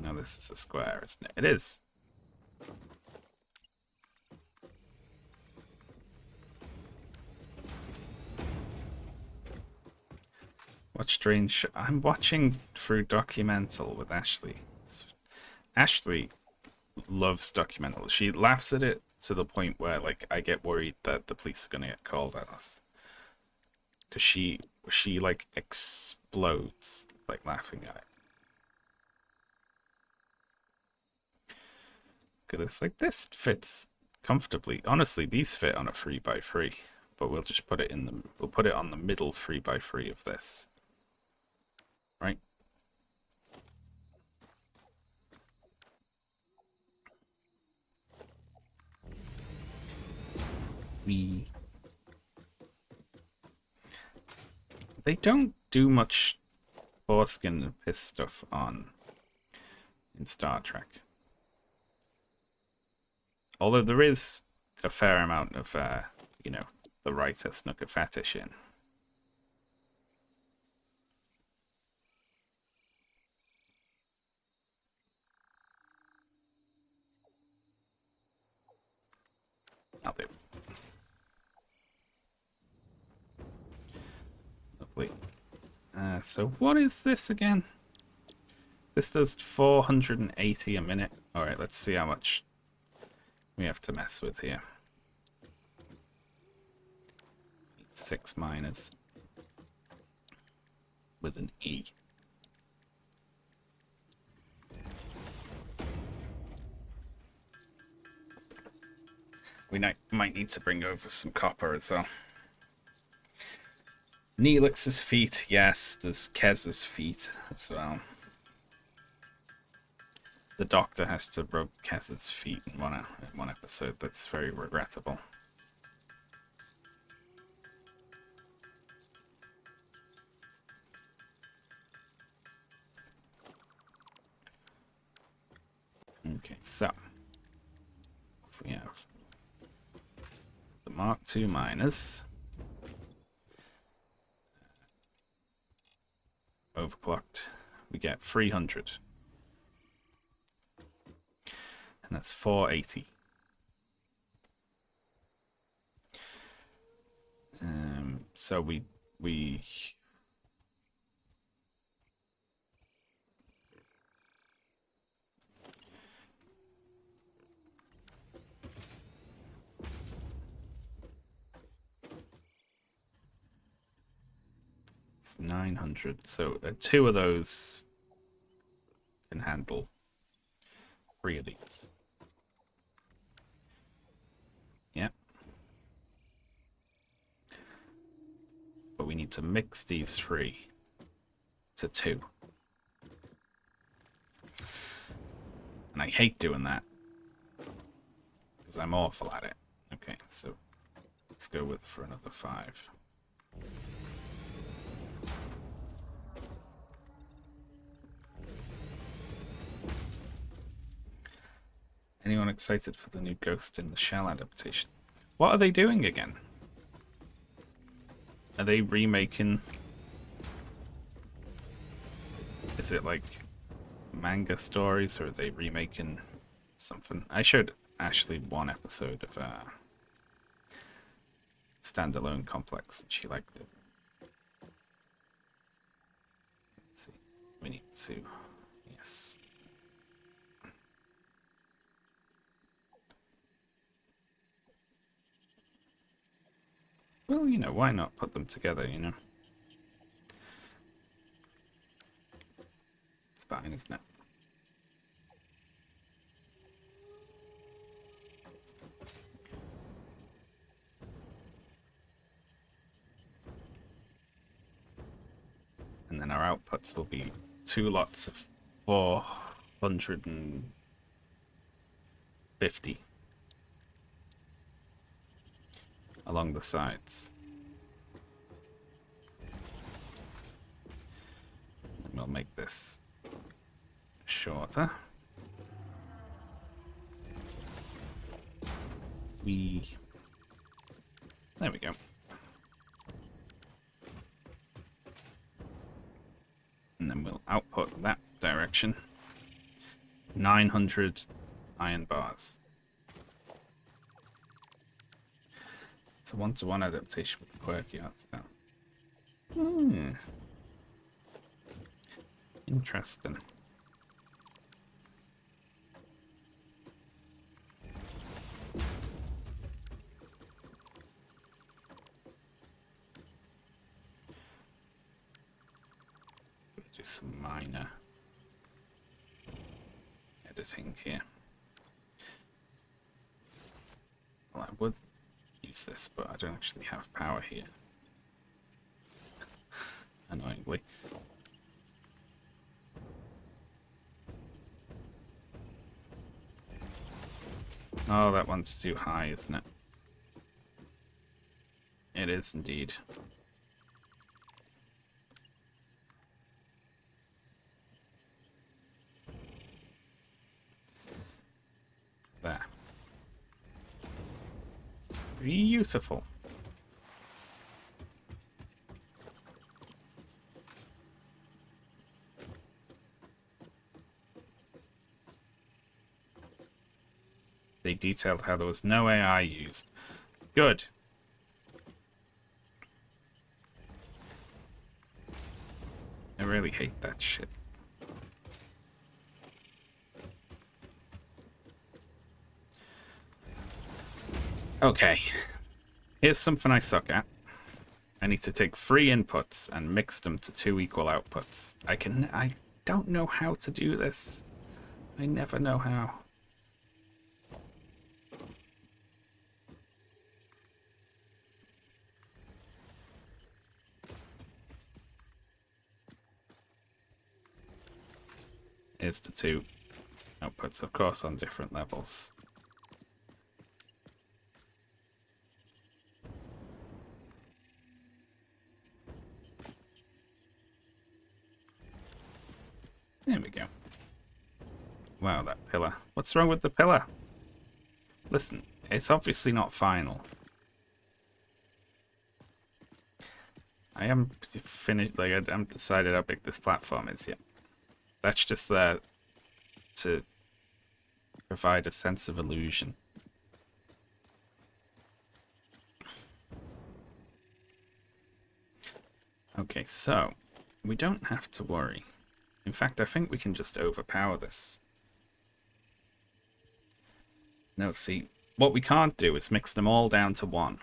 No, this is a square, isn't it? It is. What strange... I'm watching through Documental with Ashley. Ashley loves Documental. She laughs at it to the point where, like, I get worried that the police are going to get called at us. Because she, like, explodes, like, laughing at it. Look at this. Like, this fits comfortably. Honestly, these fit on a 3x3. But we'll just put it in the... We'll put it on the middle 3x3 of this. Right? They don't do much foreskin and piss stuff on in Star Trek. Although there is a fair amount of, you know, the writer snuck a fetish in. I'll do. Lovely. So what is this again? This does 480 a minute. Alright, let's see how much we have to mess with here. 6 miners. With an E. We might need to bring over some copper as well. Neelix's feet, yes. There's Kez's feet as well. The Doctor has to rub Kez's feet in one episode. That's very regrettable. Okay, so if we have the Mark II miners, overclocked, we get 300. And that's 480. So we it's 900. So 2 of those can handle 3 of these. Yeah. But we need to mix these 3 to 2. And I hate doing that. Because I'm awful at it. Okay, so let's go with for another 5. Anyone excited for the new Ghost in the Shell adaptation? What are they doing again? Are they remaking... Is it like manga stories, or are they remaking something? I showed Ashley 1 episode of Standalone Complex and she liked it. Let's see. We need to... Yes. Well, you know, why not put them together, you know? It's fine, isn't it? And then our outputs will be 2 lots of 450 along the sides. And we'll make this shorter. There we go. output that direction. 900 iron bars. It's a 1-to-1 adaptation with the quirky art style. Interesting. Do some minor editing here. Well, I would use this, but I don't actually have power here. Annoyingly. Oh, that one's too high, isn't it? It is indeed. There. Beautiful. They detailed how there was no AI used. Good. I really hate that shit. Okay. Here's something I suck at. I need to take 3 inputs and mix them to 2 equal outputs. I don't know how to do this. I never know how. Here's the 2 outputs, of course, on different levels. There we go. Wow, that pillar. What's wrong with the pillar? Listen, it's obviously not final. I haven't finished, like, I haven't decided how big this platform is yet. That's just there to provide a sense of illusion. Okay, so we don't have to worry. In fact, I think we can just overpower this. Now, see, what we can't do is mix them all down to 1.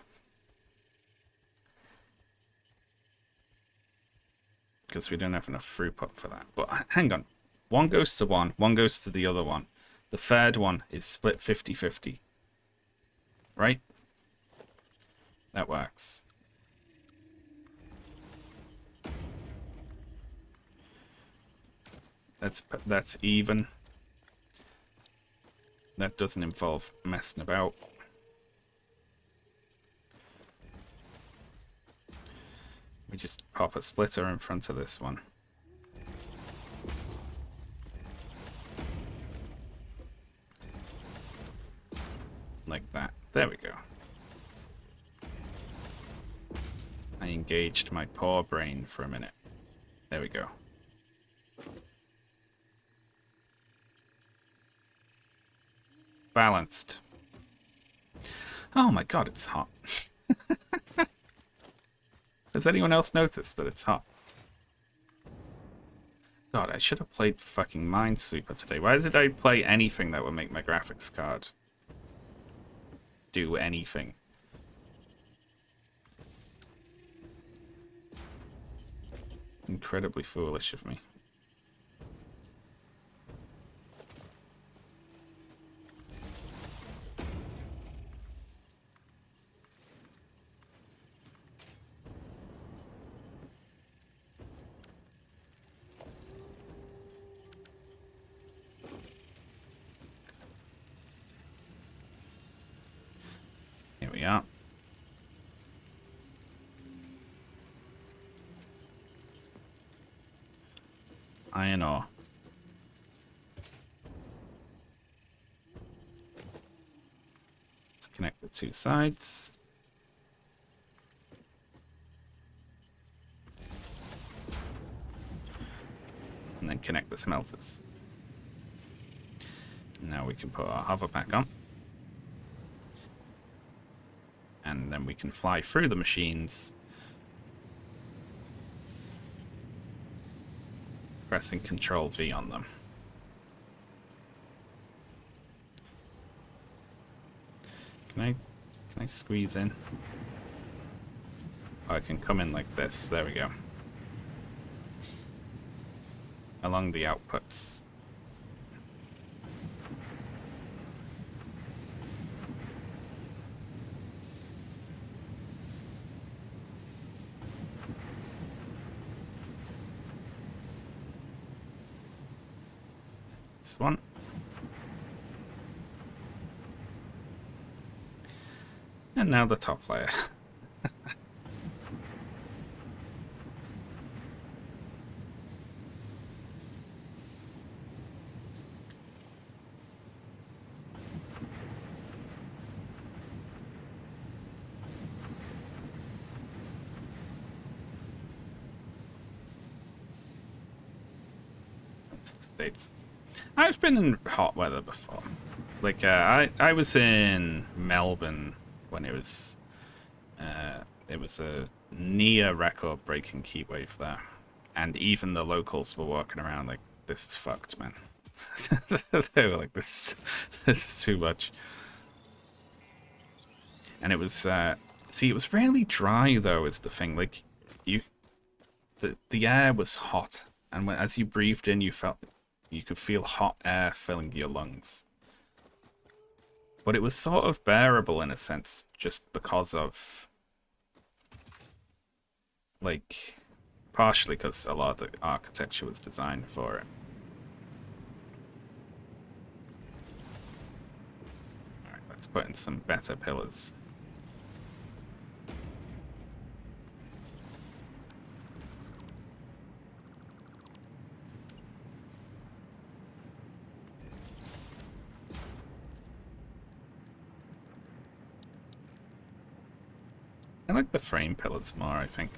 Because we don't have enough throughput for that. But hang on. 1 goes to 1, 1 goes to the other one. The third one is split 50-50. Right? That works. That's even. That doesn't involve messing about. We just pop a splitter in front of this one. Like that. There we go. I engaged my poor brain for a minute. There we go. Balanced. Oh my god, it's hot. Has anyone else noticed that it's hot? God, I should have played fucking Minesweeper today. Why did I play anything that would make my graphics card do anything? Incredibly foolish of me. Here we are. Iron ore. Let's connect the 2 sides. and then connect the smelters. Now we can put our hover back on. And then we can fly through the machines, pressing Control V on them. Can I squeeze in? Oh, I can come in like this. There we go. Along the outputs. This one. And now the top layer. That's the States. I've been in hot weather before. Like, I was in Melbourne when it was a near record-breaking heat wave there. And even the locals were walking around like, this is fucked, man. They were like, this is too much. And it was, see, it was really dry, though, is the thing. Like, the air was hot. And as you breathed in, you could feel hot air filling your lungs. But it was sort of bearable in a sense, just because of, like, partially because a lot of the architecture was designed for it. Alright, let's put in some better pillars. I like the frame pillars more, I think.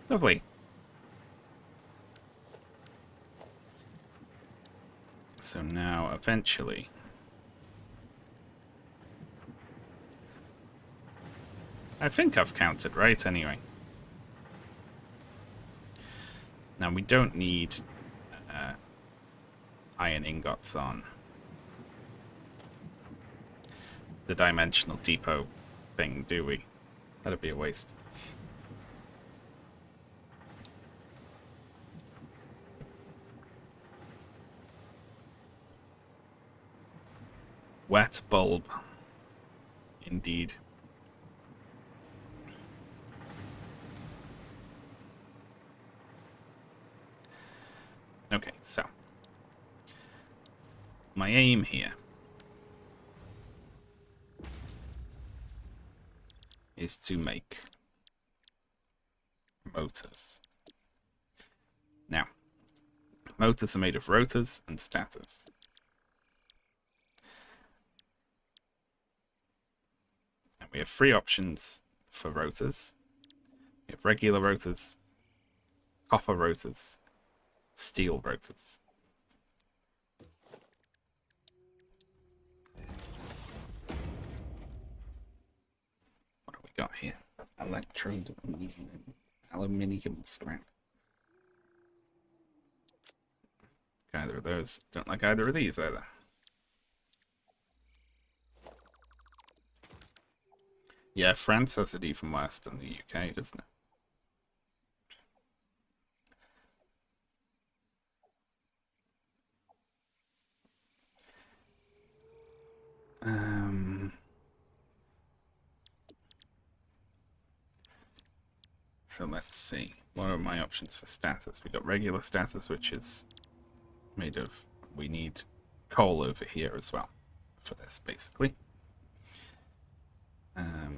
Lovely. So now, eventually... I think I've counted right, anyway. Now, we don't need iron ingots on the dimensional depot thing, do we? That'd be a waste. Wet bulb. Indeed. Okay, so my aim here is to make motors. Now, motors are made of rotors and stators. And we have three options for rotors. We have regular rotors, copper rotors, steel rotors. What do we got here? Electrode aluminium scrap. Either of those. Don't like either of these either. Yeah, France has it even worse than the UK, doesn't it? So let's see. What are my options for status? We got regular status, which is made of... We need coal over here as well for this, basically.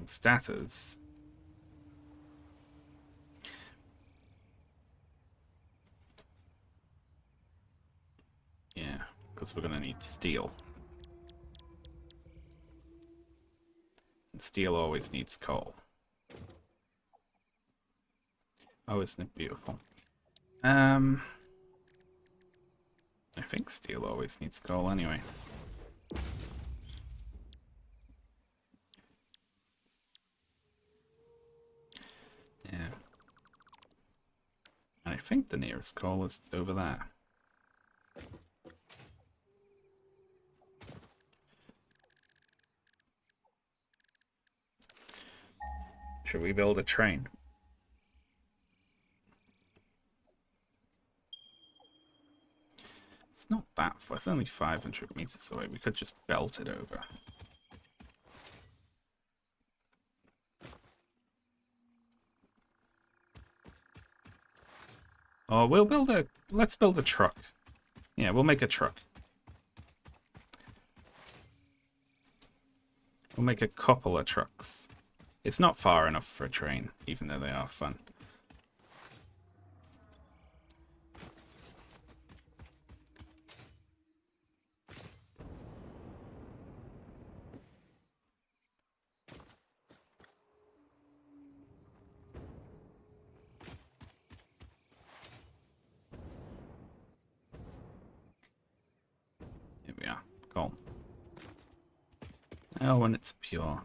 Status. Yeah, because we're going to need steel. and steel always needs coal. Oh, isn't it beautiful? I think steel always needs coal anyway. Yeah. And I think the nearest coal is over there. Should we build a train? It's not that far. It's only 500 meters away. We could just belt it over. Oh, we'll build a... Let's build a truck. Yeah, we'll make a truck. We'll make a couple of trucks. It's not far enough for a train, even though they are fun. Here we are. Cool. Oh, when it's pure.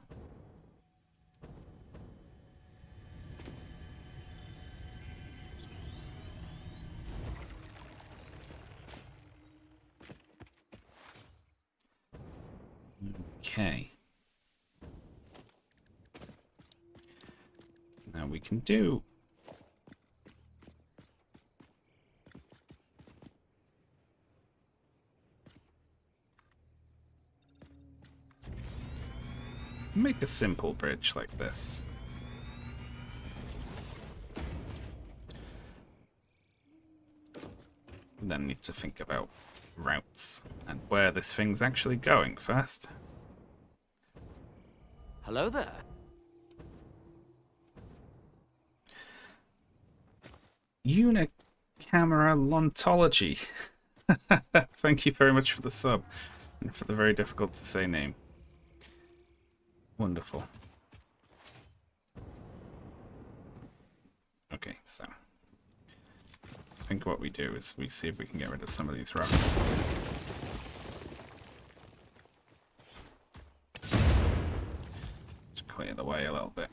Okay. Now we can do... Make a simple bridge like this. And then need to think about routes and where this thing's actually going first.
Hello there.
Unicamera Lontology. Thank you very much for the sub and for the very difficult to say name. Wonderful. Okay, so I think what we do is we see if we can get rid of some of these rocks. Just clear the way a little bit.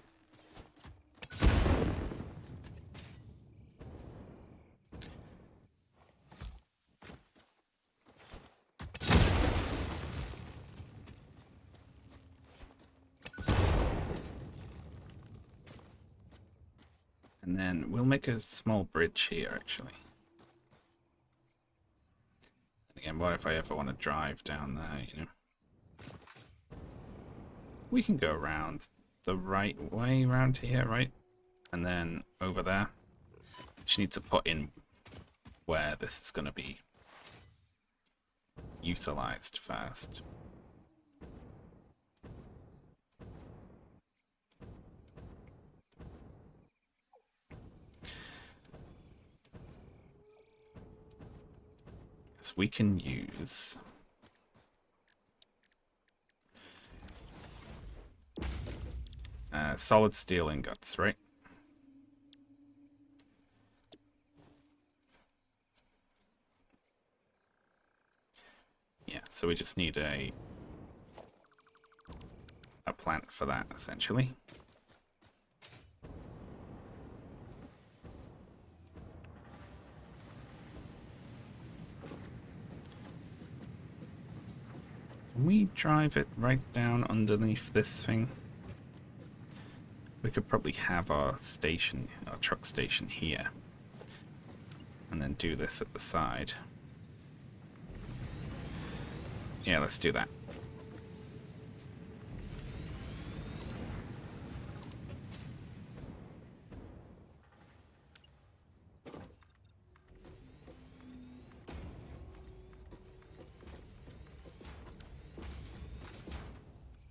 And then we'll make a small bridge here, actually. And again, what if I ever want to drive down there, you know? We can go around the right way around here, right? And then over there. Just need to put in where this is going to be utilized first. So we can use solid steel ingots, right? Yeah, so we just need a plant for that, essentially. Can we drive it right down underneath this thing? We could probably have our station, our truck station here. And then do this at the side. Yeah, let's do that.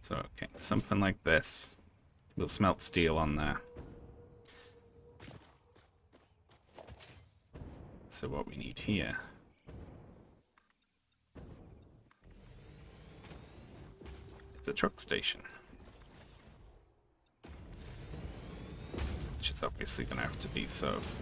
So, okay, something like this. We'll smelt steel on there. So what we need here is a truck station. which is obviously going to have to be sort of...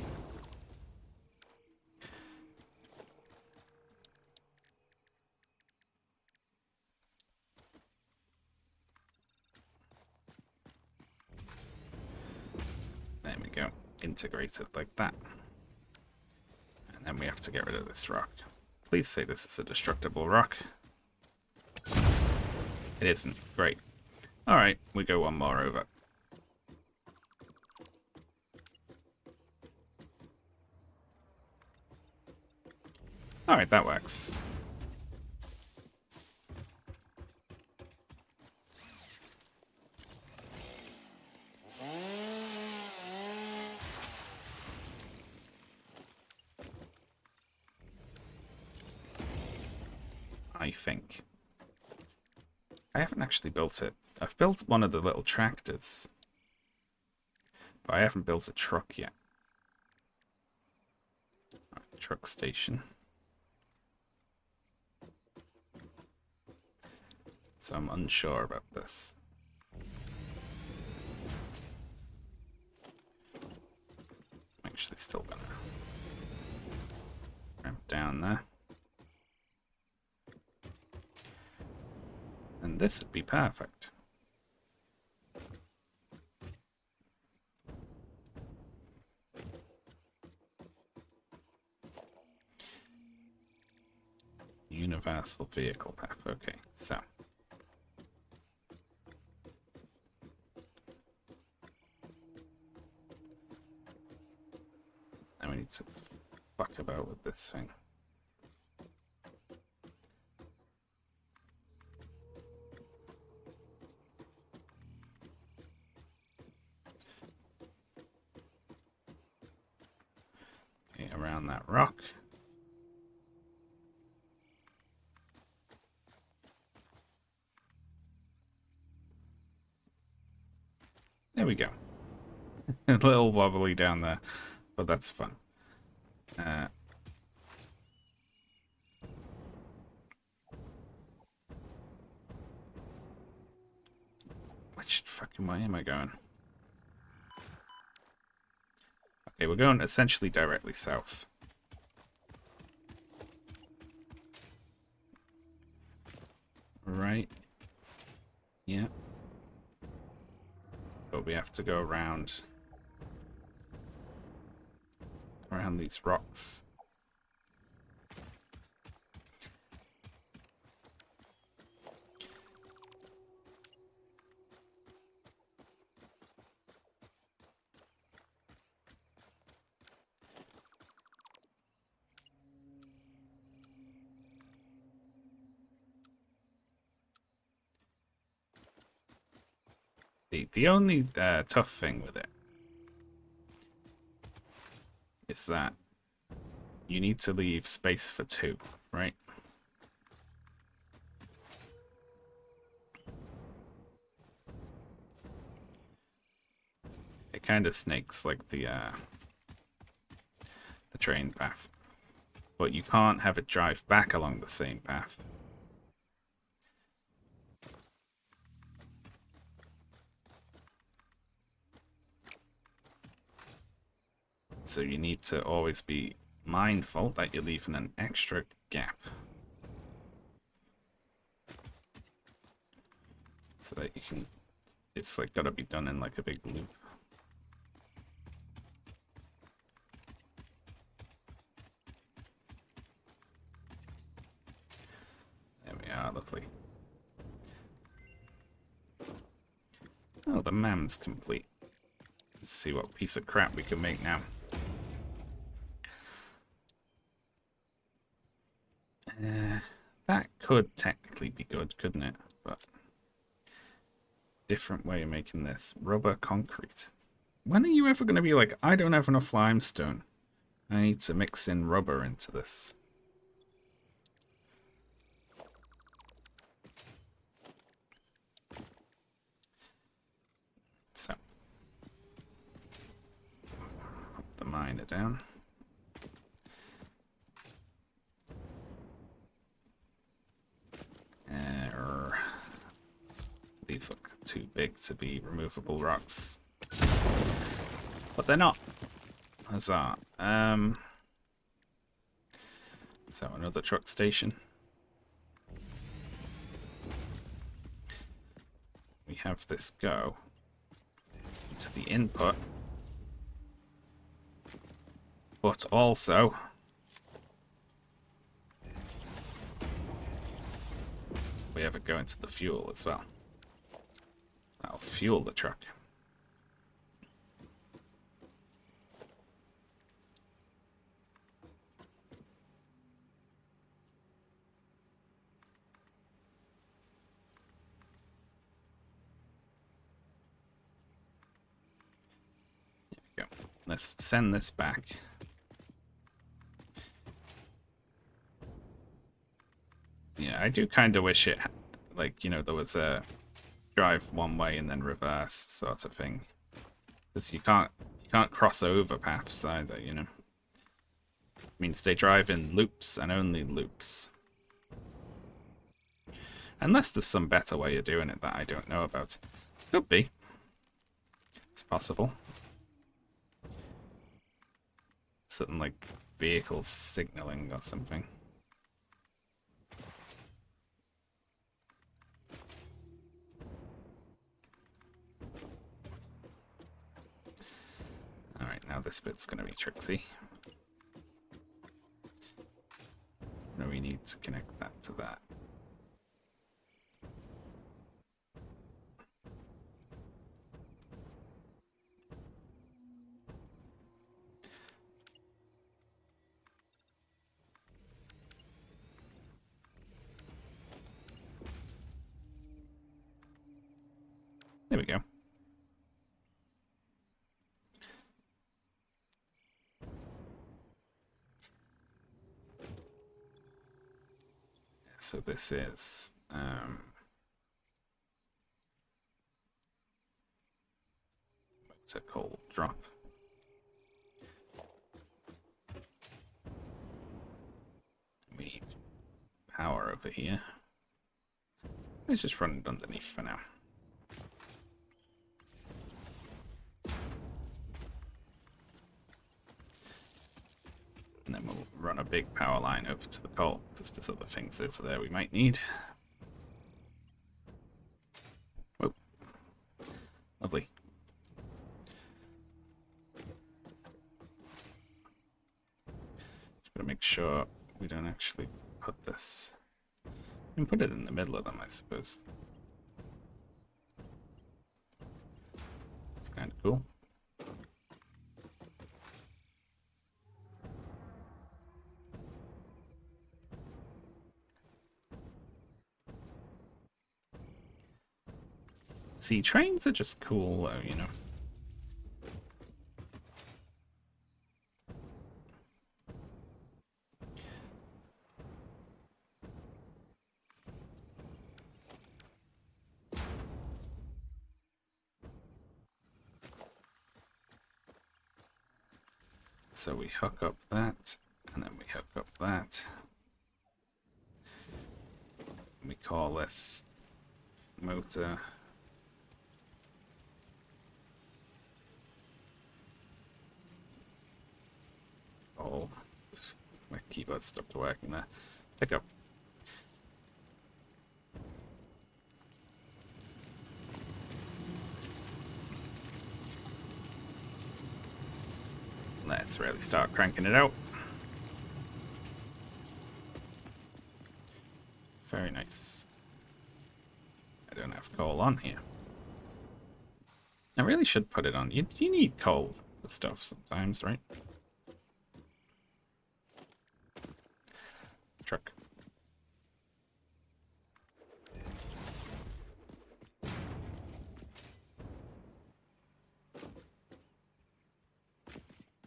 There we go. Integrated like that. And then we have to get rid of this rock. Please say this is a destructible rock. It isn't. Great. Alright, we go one more over. Alright, that works. I think. I haven't actually built it. I've built one of the little tractors, but I haven't built a truck yet. Right, truck station. So I'm unsure about this. I'm actually still gonna ramp down there. And this would be perfect. Universal vehicle path. Okay, so. Now we need to fuck about with this thing. Okay, around that rock. There we go. A little wobbly down there, but that's fun. Which fucking way am I going? Okay, we're going essentially directly south. Right. Yeah. But we have to go around these rocks. The only tough thing with it is that you need to leave space for two, right? It kind of snakes like the train path, but you can't have it drive back along the same path. So you need to always be mindful that you're leaving an extra gap. So that you can, it's like gotta be done in like a big loop. There we are, lovely. Oh, the mam's complete. Let's see what piece of crap we can make now. That could technically be good, couldn't it? But different way of making this. Rubber concrete. When are you ever going to be like, I don't have enough limestone. I need to mix in rubber into this. So. Pop the miner down. These look too big to be removable rocks. But they're not. Huzzah. So another truck station. We have this go to the input. But also we have it go into the fuel as well. That'll fuel the truck. There we go. Let's send this back. Yeah, I do kind of wish it, like, you know, there was a drive one way and then reverse sort of thing. Because you can't cross over paths either, you know. It means they drive in loops and only loops. Unless there's some better way of doing it that I don't know about. Could be. It's possible. Something like vehicle signaling or something. Alright, now this bit's going to be tricksy. Now we need to connect that to that. There we go. So this is motor coal drop. We power over here. Let's just run it underneath for now. And then we'll run a big power line over to the coal, because there's other things over there we might need. Whoa. Lovely. Just gotta make sure we don't actually put this... We can put it in the middle of them, I suppose. It's kind of cool. See, trains are just cool, though, you know. So we hook up that, and then we hook up that. We call this motor. Oh, my keyboard stopped working there. Pick up. Let's really start cranking it out. Very nice. I don't have coal on here. I really should put it on. You need coal for stuff sometimes, right? Truck.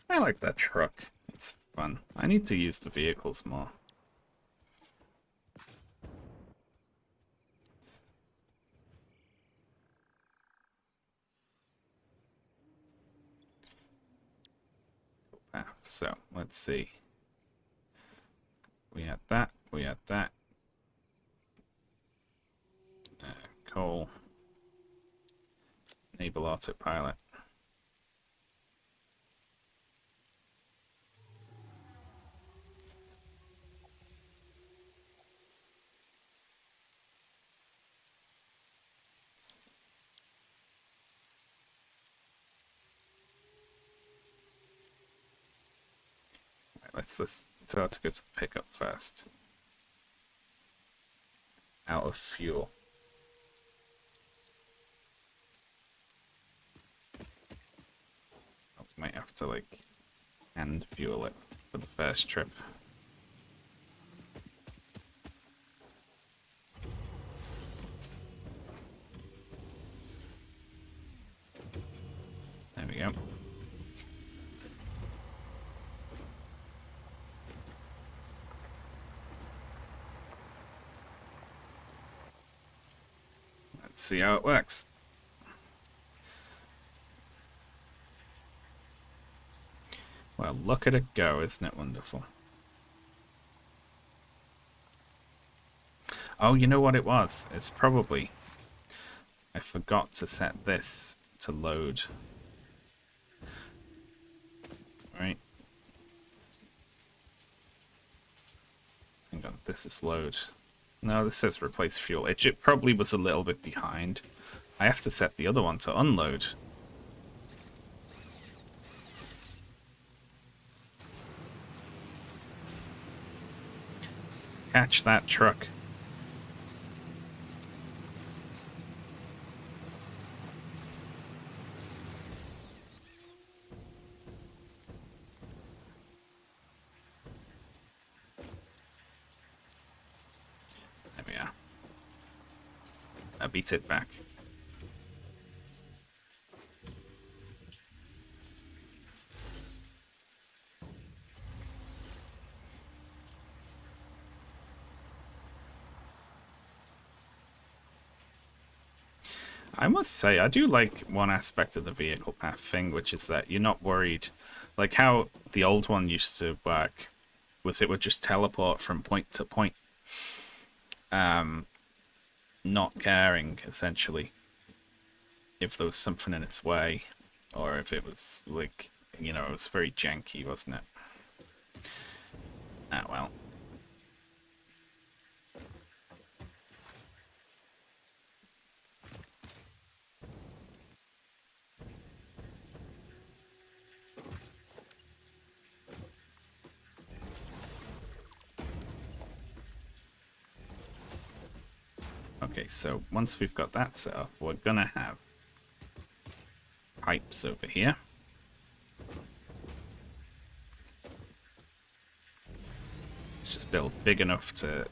I like that truck. It's fun. I need to use the vehicles more. So, let's see. We had that. We had that. Coal. Enable autopilot. let's tell her to go to the pickup first. Out of fuel. Oh, we might have to like hand fuel it for the first trip. There we go. Let's see how it works. Well, look at it go, isn't it wonderful? Oh, you know what it was? It's probably... I forgot to set this to load. Right. Hang on, this is load. No, this says replace fuel. It probably was a little bit behind. I have to set the other one to unload. Catch that truck. There we are. I beat it back. I must say, I do like one aspect of the vehicle path thing, which is that you're not worried. Like how the old one used to work, was it would just teleport from point to point. Not caring, essentially, if there was something in its way, or if it was, like, you know, it was very janky, wasn't it? Ah, well. Okay, so once we've got that set up, we're gonna have pipes over here. Let's just build big enough to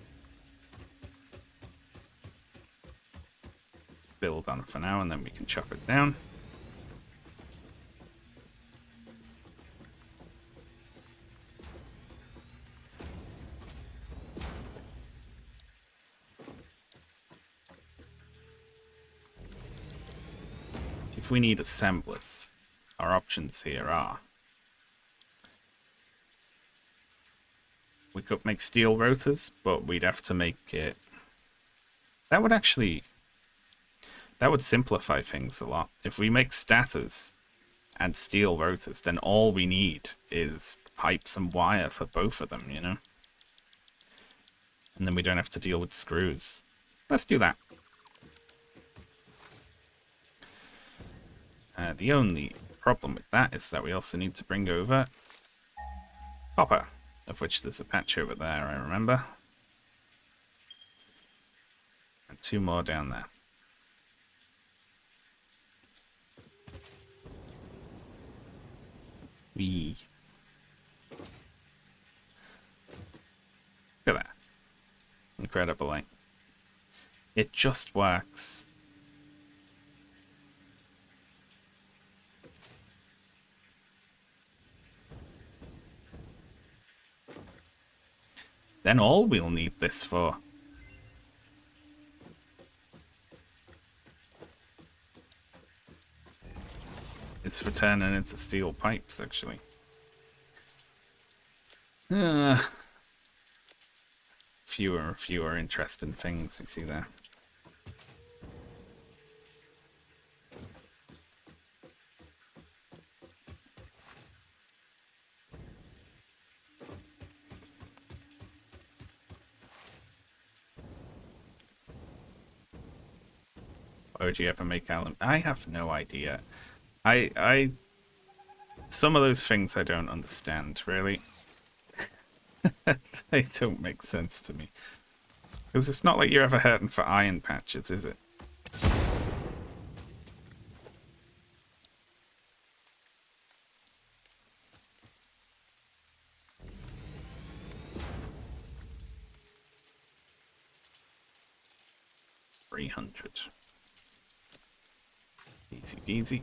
build on for now, and then we can chop it down. If we need assemblers, our options here are: we could make steel rotors, but we'd have to make it... That would simplify things a lot. If we make stators and steel rotors, then all we need is pipes and wire for both of them, you know? And then we don't have to deal with screws. Let's do that. The only problem with that is that we also need to bring over copper, of which there's a patch over there, I remember. And 2 more down there. Wee. Look at that. Incredible, like. It just works. Then all we'll need this for is for turning into steel pipes, actually. Fewer and fewer interesting things we see there. Why would you ever make alum? I have no idea. Some of those things I don't understand, really. They don't make sense to me. Because it's not like you're ever hurting for iron patches, is it? $300. Easy peasy.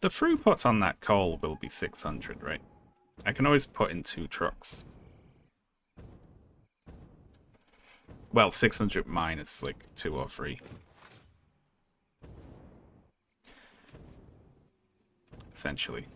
The throughput on that coal will be 600, right? I can always put in 2 trucks. Well, 600 minus like 2 or 3. Essentially.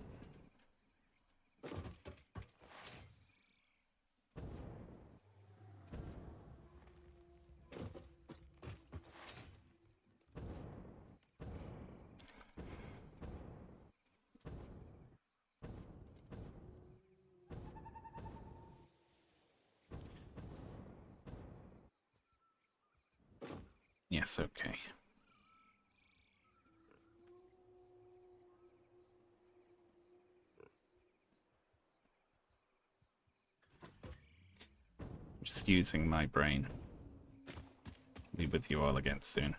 Yes, okay. Just using my brain. Be with you all again soon.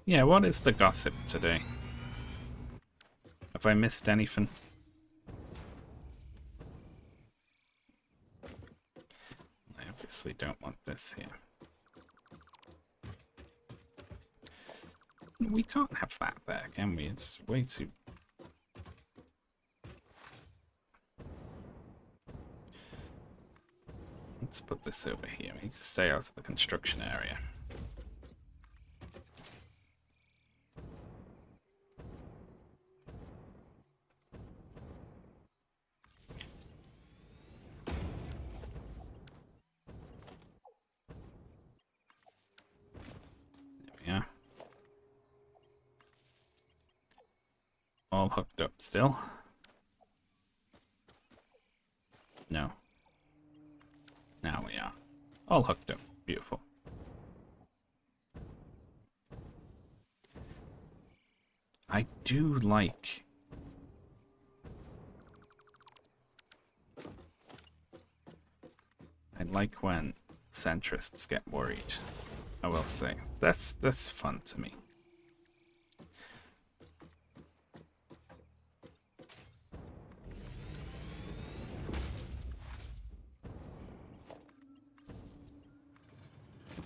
Yeah, what is the gossip today? Have I missed anything? I obviously don't want this here. We can't have that there, can we? It's way too... Let's put this over here. We need to stay out of the construction area. There we are. All hooked up still. No. Now we are. All hooked up. Beautiful. I do like... I like when centrists get worried. I will say. That's fun to me.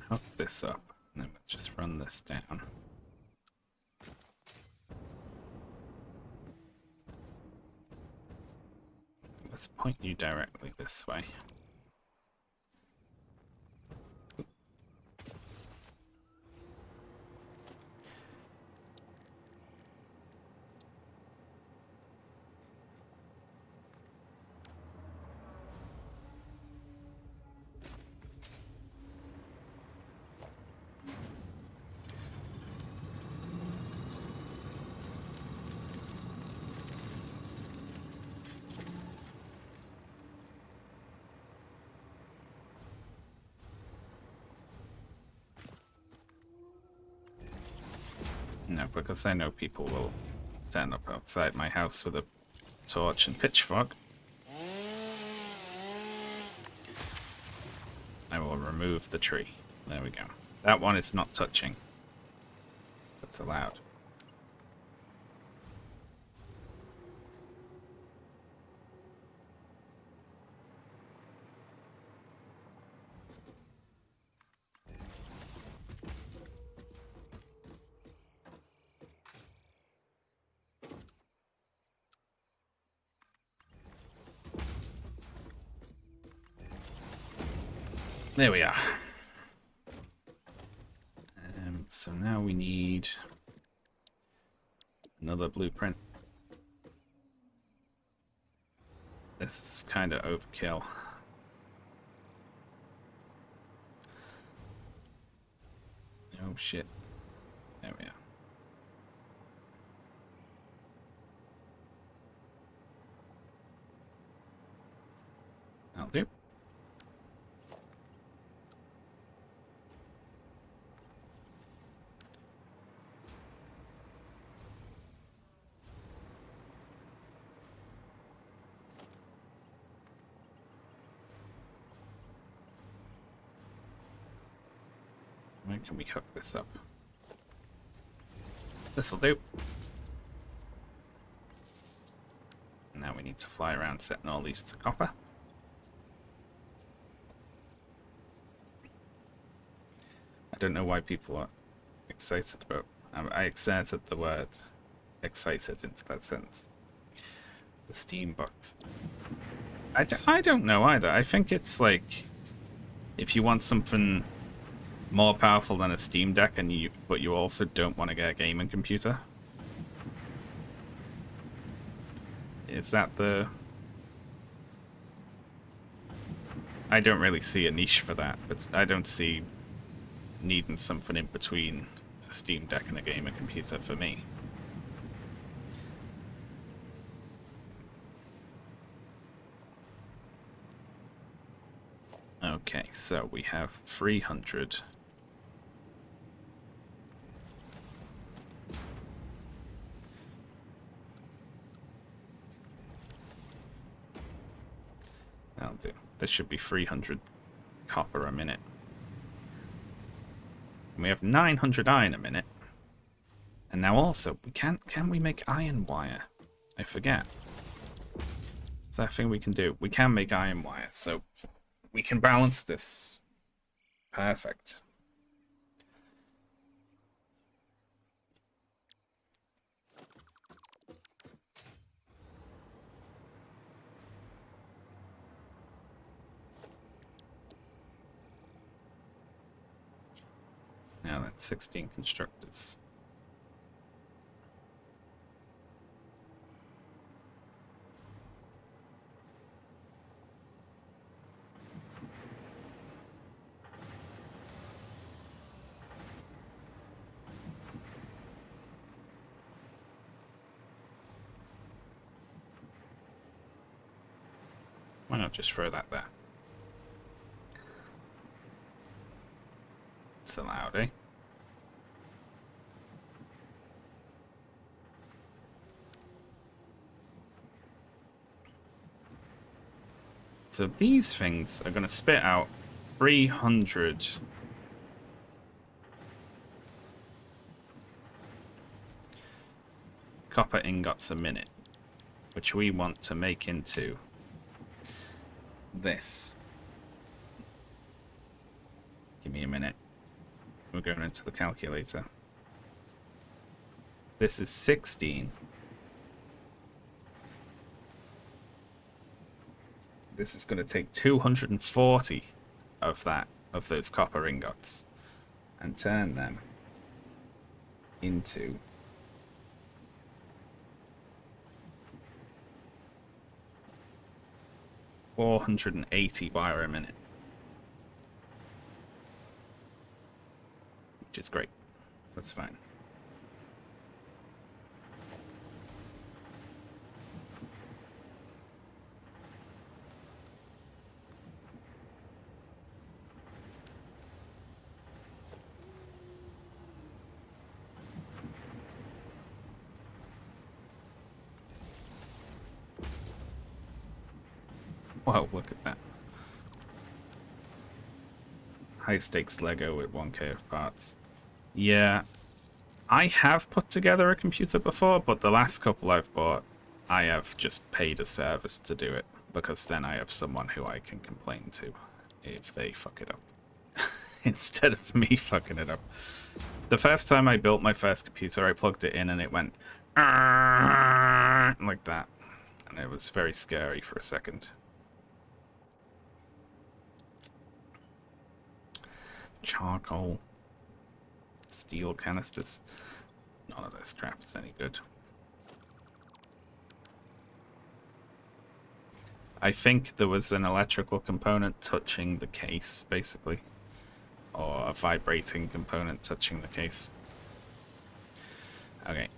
Hook this up, and then we'll just run this down. Let's point you directly this way. No, because I know people will stand up outside my house with a torch and pitchfork. I will remove the tree. There we go. That one is not touching. That's allowed. There we are. so now we need another blueprint. This is kind of overkill. Oh shit. There we are. That'll do. Where can we hook this up? This'll do. Now we need to fly around setting all these to copper. I don't know why people are excited about... I exerted the word excited into that sentence. The Steam box. I don't know either. I think it's like... if you want something more powerful than a Steam Deck, but you also don't want to get a gaming computer. Is that the... I don't really see a niche for that, but I don't see needing something in between a Steam Deck and a gaming computer for me. Okay, so we have 300. That'll do. This should be 300 copper a minute. And we have 900 iron a minute. And now also, can we make iron wire? I forget. Is that a thing we can do? We can make iron wire, so we can balance this. Perfect. Now that's 16 constructors. Why not just throw that there? It's allowed, eh? So these things are going to spit out 300 copper ingots a minute, which we want to make into this. Give me a minute. We're going into the calculator. This is 16. This is going to take 240 of those copper ingots and turn them into 480 wire a minute, which is great. That's fine. Wow, look at that. High stakes Lego with 1k of parts. Yeah, I have put together a computer before, but the last couple I've bought, I have just paid a service to do it, because then I have someone who I can complain to if they fuck it up. Instead of me fucking it up. The first time I built my first computer, I plugged it in and it went like that. And it was very scary for a second. Charcoal. It's steel canisters. None of this crap is any good. I think there was an electrical component touching the case, basically. Or a vibrating component touching the case. Okay.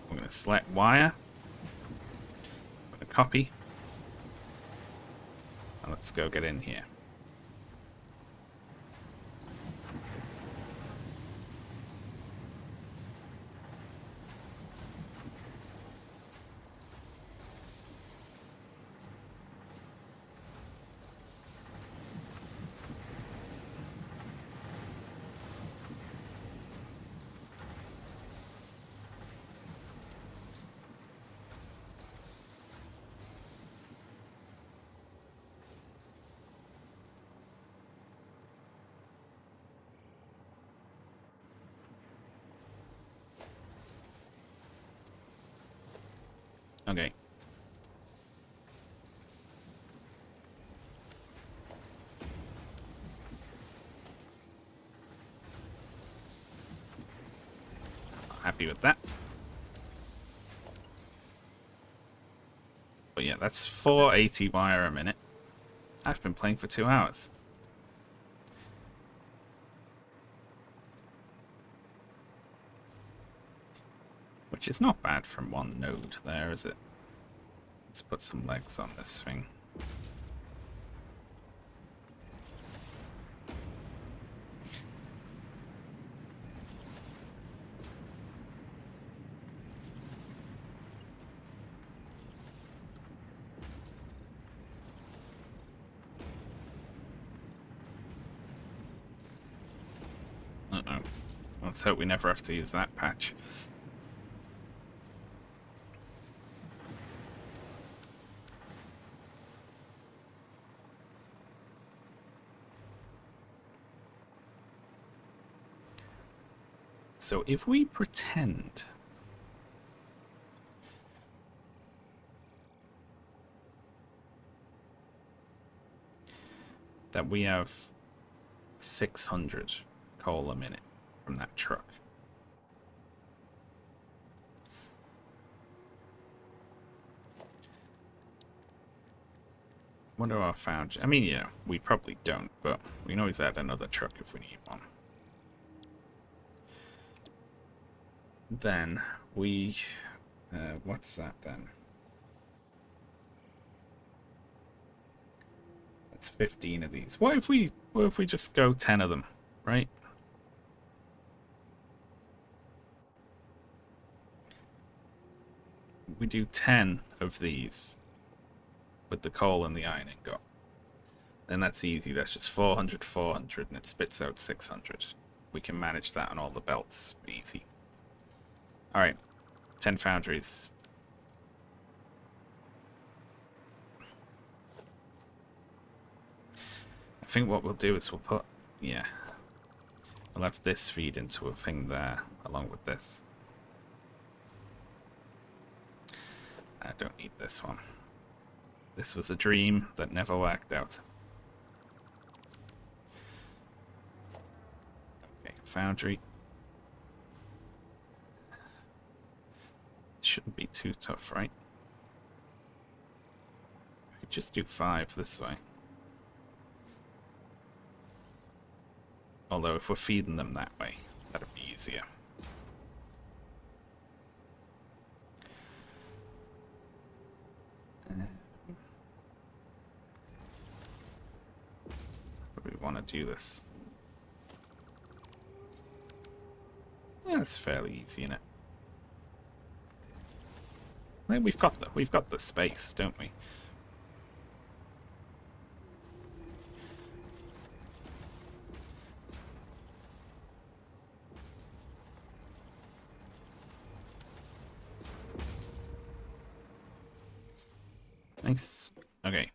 I'm going to select wire. I'm going to copy. And let's go get in here. Okay. Happy with that. But yeah, that's 480 wire a minute. I've been playing for 2 hours. Which is not bad from one node there, is it? Let's put some legs on this thing. Uh-oh. Let's hope we never have to use that patch. So if we pretend that we have 600 coal a minute from that truck. What do I found? I mean, yeah, we probably don't, but we can always add another truck if we need one. Then we, what's that then? That's 15 of these. What if we just go 10 of them, right? We do 10 of these with the coal and the iron ingot. Then that's easy. That's just 400, 400, and it spits out 600. We can manage that on all the belts. Easy. Alright. 10 foundries. I think what we'll do is we'll put... Yeah. We'll have this feed into a thing there, along with this. I don't need this one. This was a dream that never worked out. Okay, foundry. Shouldn't be too tough, right? I could just do 5 this way. Although if we're feeding them that way, that'd be easier. But we want to do this. Yeah, it's fairly easy, innit? Well, we've got the space, don't we? Nice. Okay.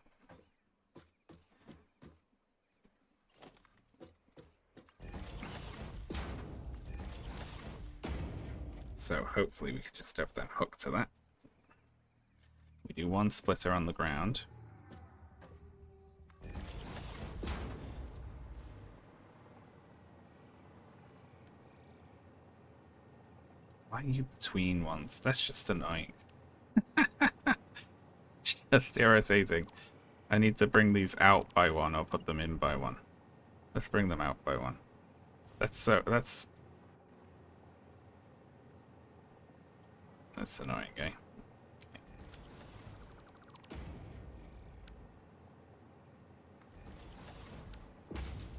So hopefully we can just have them hooked to that. We do 1 splitter on the ground. Why are you between ones? That's just annoying. It's just irritating. I need to bring these out by one or put them in by one. Let's bring them out by one. That's annoying, eh?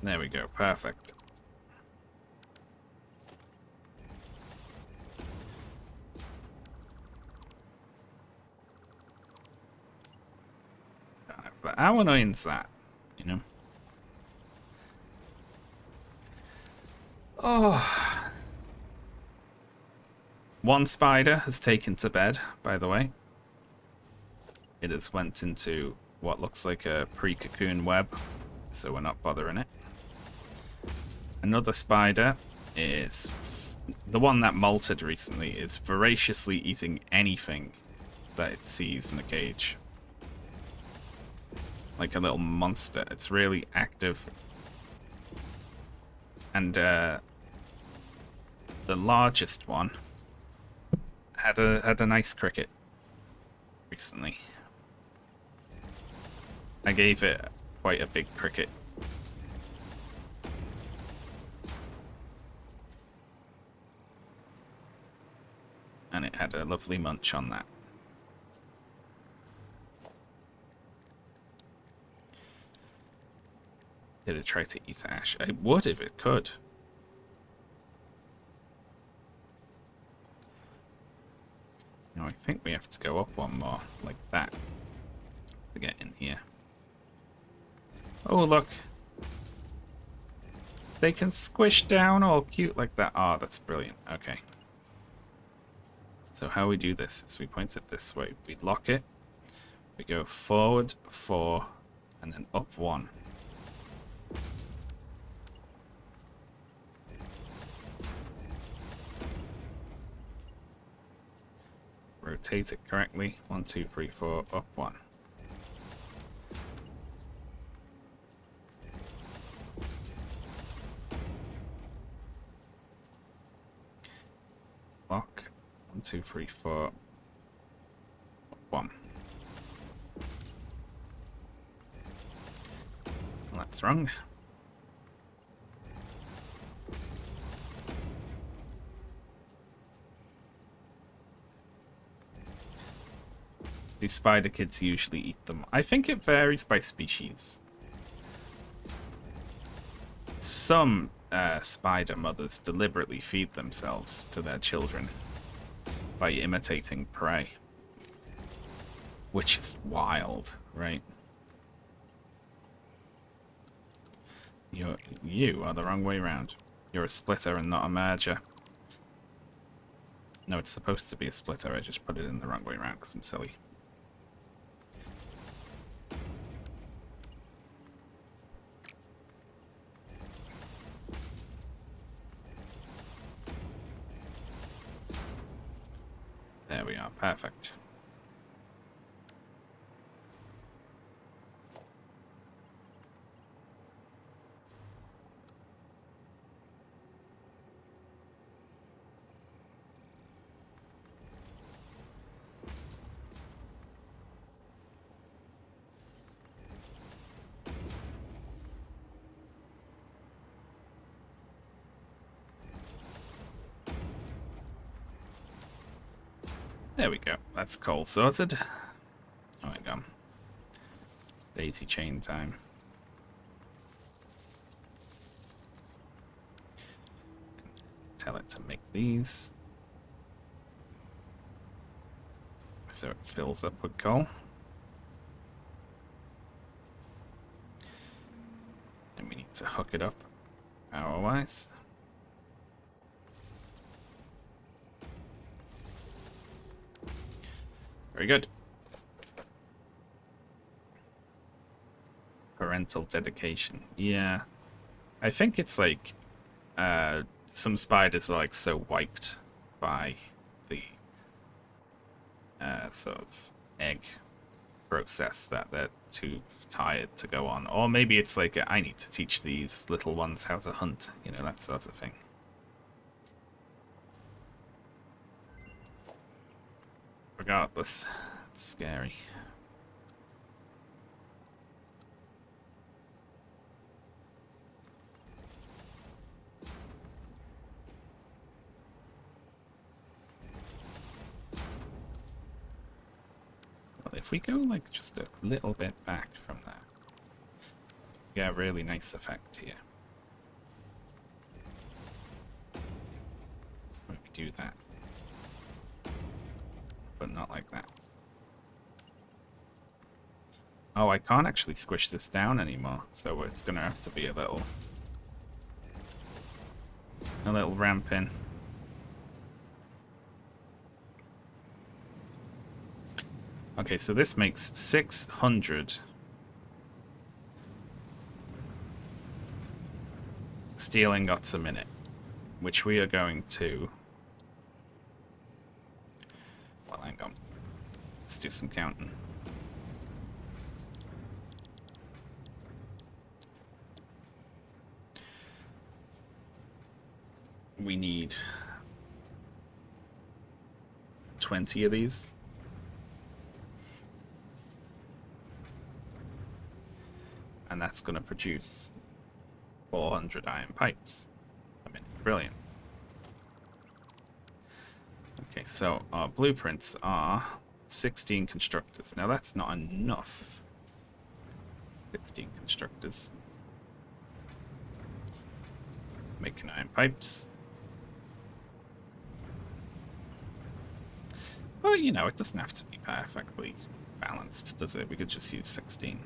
There we go, perfect. How annoying is that? You know? Oh. One spider has taken to bed, by the way. It has went into what looks like a pre-cocoon web, so we're not bothering it. Another spider is... the one that molted recently is voraciously eating anything that it sees in the cage. Like a little monster. It's really active. And the largest one had a nice cricket recently. I gave it quite a big cricket. And it had a lovely munch on that. Did it try to eat ash? It would if it could. Now I think we have to go up one more, like that, to get in here. Oh, look. They can squish down all cute like that. Oh, that's brilliant. Okay. So how we do this is we point it this way. We lock it. We go forward 4 and then up 1. Rotate it correctly. 1, 2, 3, 4, up 1. Lock. 1, 2, 3, 4, up 1. Well, that's wrong. Do spider kids usually eat them? I think it varies by species. Some spider mothers deliberately feed themselves to their children by imitating prey. Which is wild, right? You are the wrong way around. You're a splitter and not a merger. No, it's supposed to be a splitter. I just put it in the wrong way around because I'm silly. There we are. Perfect. There we go. That's coal sorted. Oh my god. Daisy chain time. Tell it to make these. So it fills up with coal. And we need to hook it up power-wise. Very good. Parental dedication. Yeah. I think it's like some spiders are like so wiped by the sort of egg process that they're too tired to go on. Or maybe it's like I need to teach these little ones how to hunt, you know, that sort of thing. regardless. It's scary. Well, if we go like just a little bit back from that, we get a really nice effect here. When we do that. But not like that. Oh, I can't actually squish this down anymore, so it's gonna have to be a little ramp in. Okay, so this makes 600 steel ingots a minute, which we are going to... Well, hang on. Let's do some counting. We need 20 of these. And that's going to produce 400 iron pipes. I mean, brilliant. Okay, so our blueprints are 16 constructors. Now that's not enough. 16 constructors. Making iron pipes. Well, you know, it doesn't have to be perfectly balanced, does it? We could just use 16.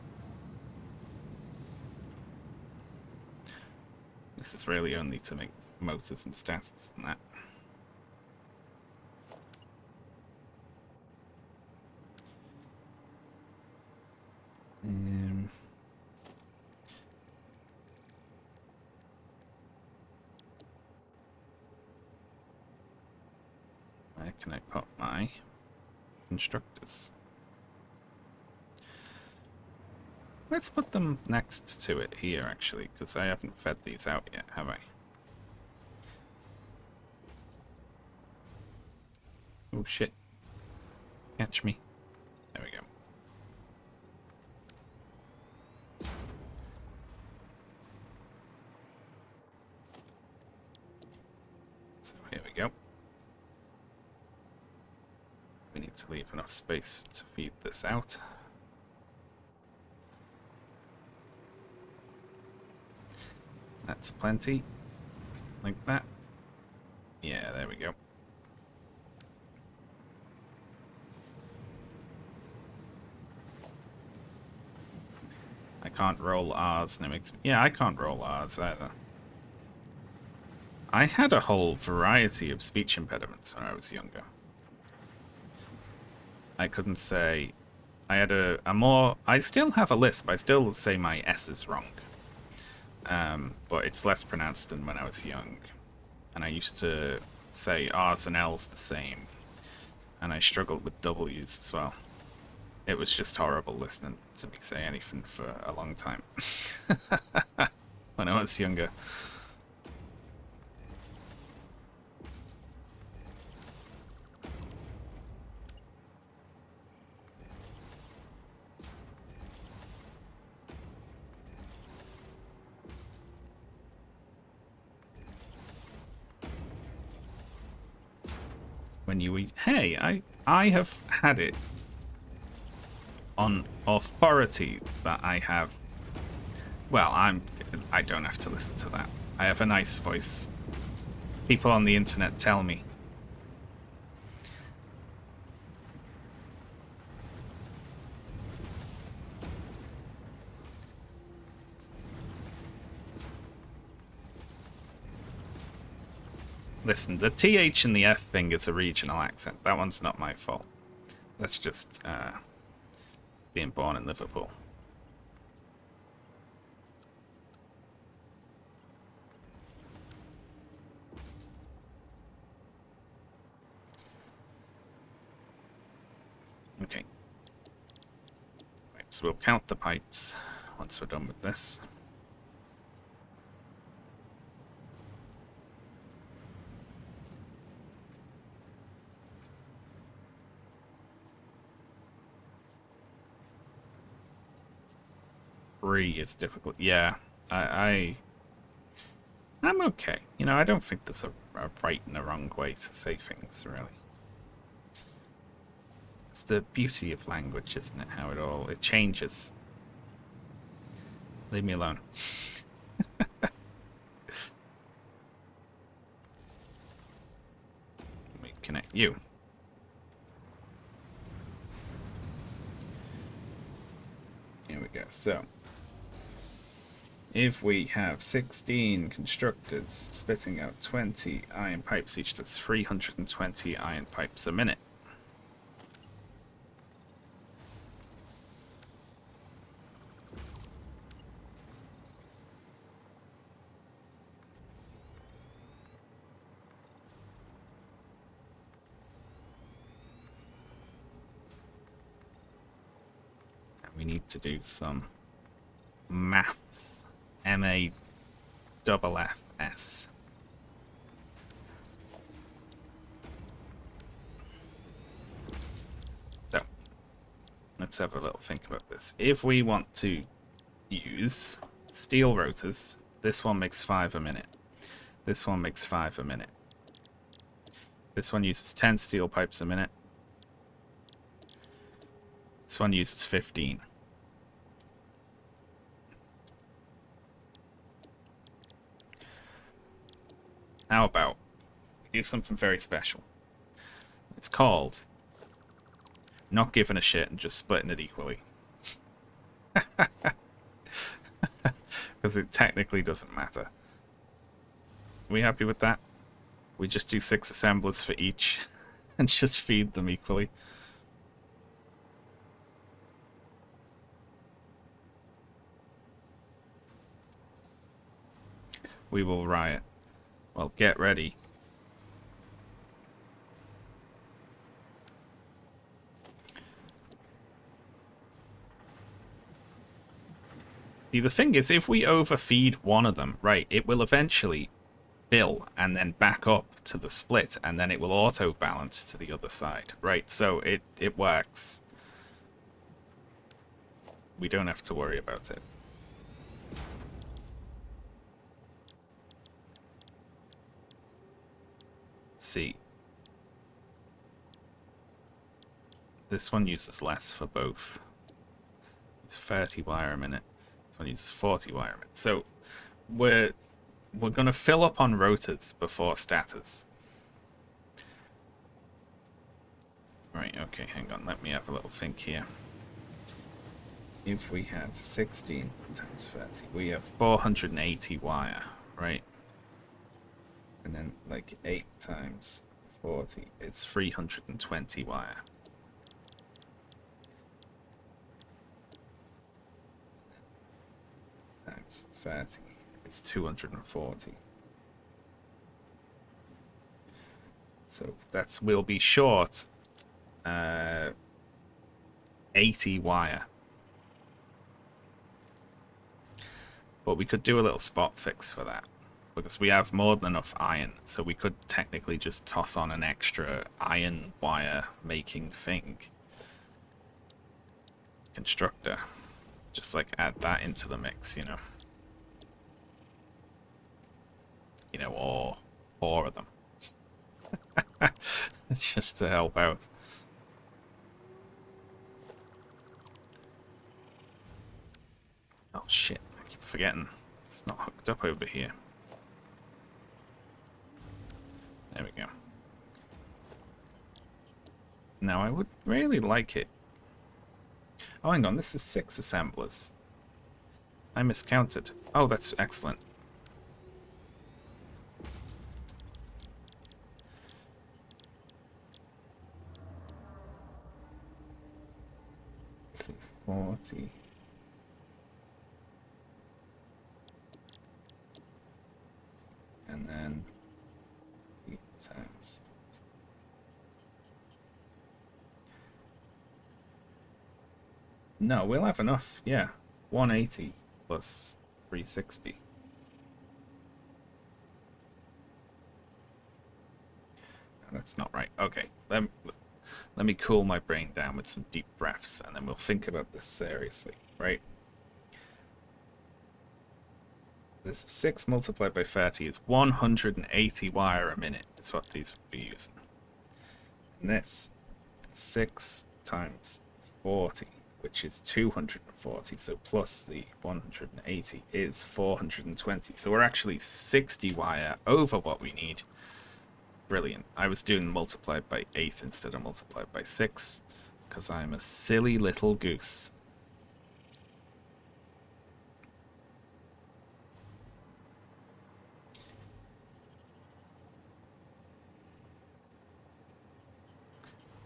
This is really only to make motors and stators and that. Where can I put my constructors? Let's put them next to it here, actually, because I haven't fed these out yet, have I? Oh, shit. Catch me. There we go. So here we go. We need to leave enough space to feed this out. That's plenty. Like that. Yeah, there we go. I can't roll R's and it makes me... Yeah, I can't roll R's either. I had a whole variety of speech impediments when I was younger. I couldn't say... I had a more... I still have a lisp. I still say my S's wrong. But it's less pronounced than when I was young. And I used to say R's and L's the same. And I struggled with W's as well. It was just horrible listening to me say anything for a long time. When I was younger. When you eat... Hey, I have had it on authority that I have... Well, I don't have to listen to that. I have a nice voice. People on the internet tell me. Listen, the TH and the F thing is a regional accent. That one's not my fault. That's just being born in Liverpool. Okay. Right, so we'll count the pipes once we're done with this. 3 is difficult. Yeah, I'm okay. You know, I don't think there's a right and a wrong way to say things, really. It's the beauty of language, isn't it? How it changes. Leave me alone. Let me connect you. Here we go. So, if we have 16 constructors spitting out 20 iron pipes each, that's 320 iron pipes a minute. And we need to do some maths. MAFFS. So, let's have a little think about this. If we want to use steel rotors, this one makes 5 a minute. This one makes 5 a minute. This one uses 10 steel pipes a minute. This one uses 15. How about we do something very special? It's called not giving a shit and just splitting it equally. Because it technically doesn't matter. Are we happy with that? We just do 6 assemblers for each and just feed them equally. We will riot. Well, get ready. See, the thing is, if we overfeed one of them, right, it will eventually fill and then back up to the split, and then it will auto-balance to the other side, right? So it works. We don't have to worry about it. See. This one uses less for both. It's 30 wire a minute. This one uses 40 wire a minute. So we're going to fill up on rotors before statters. Right, okay, hang on. Let me have a little think here. If we have 16 times 30, we have 480 wire, right? And then like 8 times 40, it's 320 wire. Times 30, it's 240. So we'll be short 80 wire. But we could do a little spot fix for that, because we have more than enough iron, so we could technically just toss on an extra iron wire making thing. Constructor. Just like add that into the mix, you know. You know, or 4 of them. It's just to help out. Oh shit, I keep forgetting. It's not hooked up over here. There we go. Now I would really like it. Oh, hang on, this is 6 assemblers. I miscounted. Oh, that's excellent. Let's see, 40. And then 8 times. No, we'll have enough. Yeah, 180 plus 360. That's not right. Okay, let me cool my brain down with some deep breaths, and then we'll think about this seriously, right? This 6 multiplied by 30 is 180 wire a minute. Is what these would be using. And this 6 times 40, which is 240. So plus the 180 is 420. So we're actually 60 wire over what we need. Brilliant. I was doing multiplied by 8 instead of multiplied by 6 because I'm a silly little goose.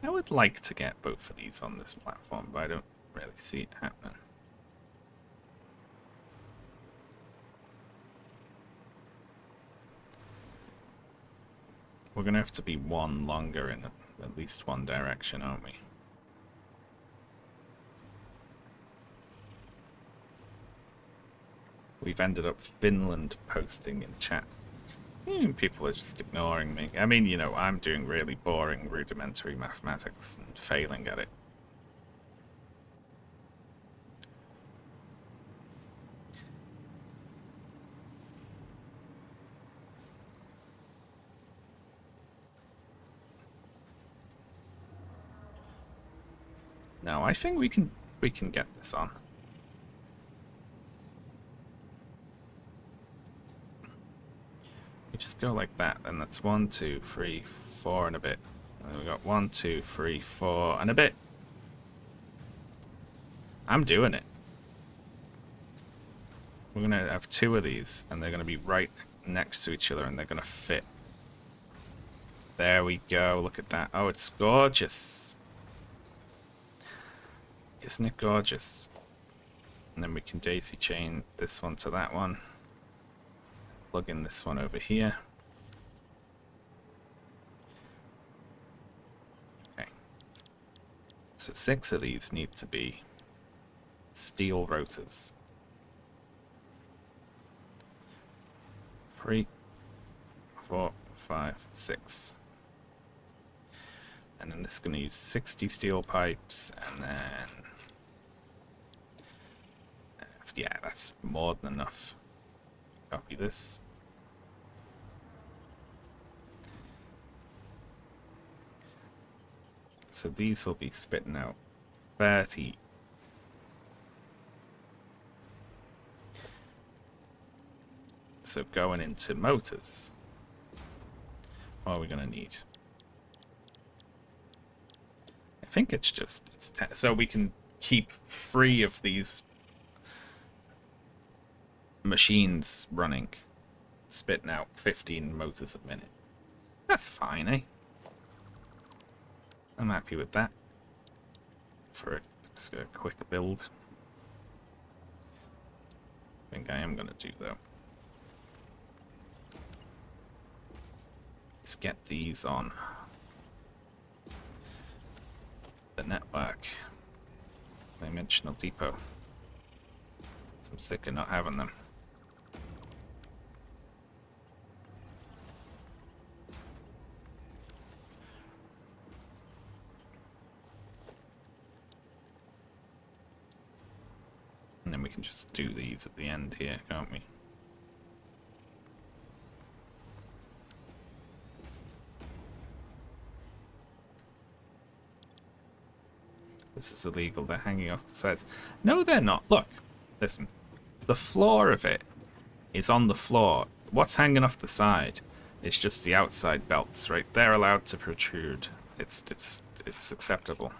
I would like to get both of these on this platform, but I don't really see it happening. We're going to have to be one longer in at least one direction, aren't we? We've ended up Finland posting in chat. People are just ignoring me. I mean, you know, I'm doing really boring, rudimentary mathematics and failing at it. No, I think we can get this on. We just go like that, and that's 1, 2, 3, 4 and a bit. And we got 1, 2, 3, 4 and a bit. I'm doing it. We're gonna have 2 of these, and they're gonna be right next to each other, and they're gonna fit. There we go. Look at that. Oh, it's gorgeous. Isn't it gorgeous? And then we can daisy chain this one to that one. Plug in this one over here. Okay. So 6 of these need to be steel rotors. 3, 4, 5, 6. And then this is going to use 60 steel pipes, and then... yeah, that's more than enough. Copy this. So these will be spitting out 30. So going into motors, what are we going to need? I think it's just, so we can keep 3 of these machines running, spitting out 15 motors a minute. That's fine, eh? I'm happy with that. For a quick build. I think I am going to do, though. Let's get these on the network. Dimensional depot. So I'm sick of not having them. And then we can just do these at the end here, can't we? This is illegal. They're hanging off the sides. No, they're not. Look. Listen. The floor of it is on the floor. What's hanging off the side is just the outside belts, right? They're allowed to protrude. It's acceptable.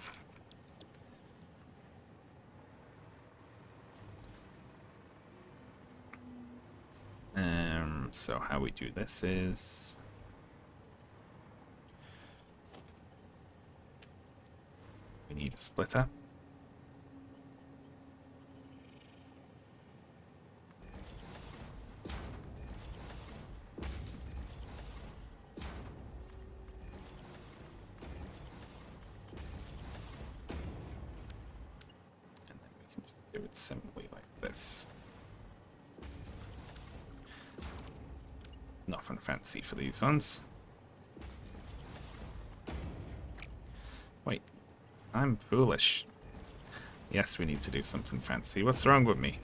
So how we do this is... we need a splitter. And then we can just do it simply like this. Nothing fancy for these ones. Wait, I'm foolish. Yes, we need to do something fancy. What's wrong with me?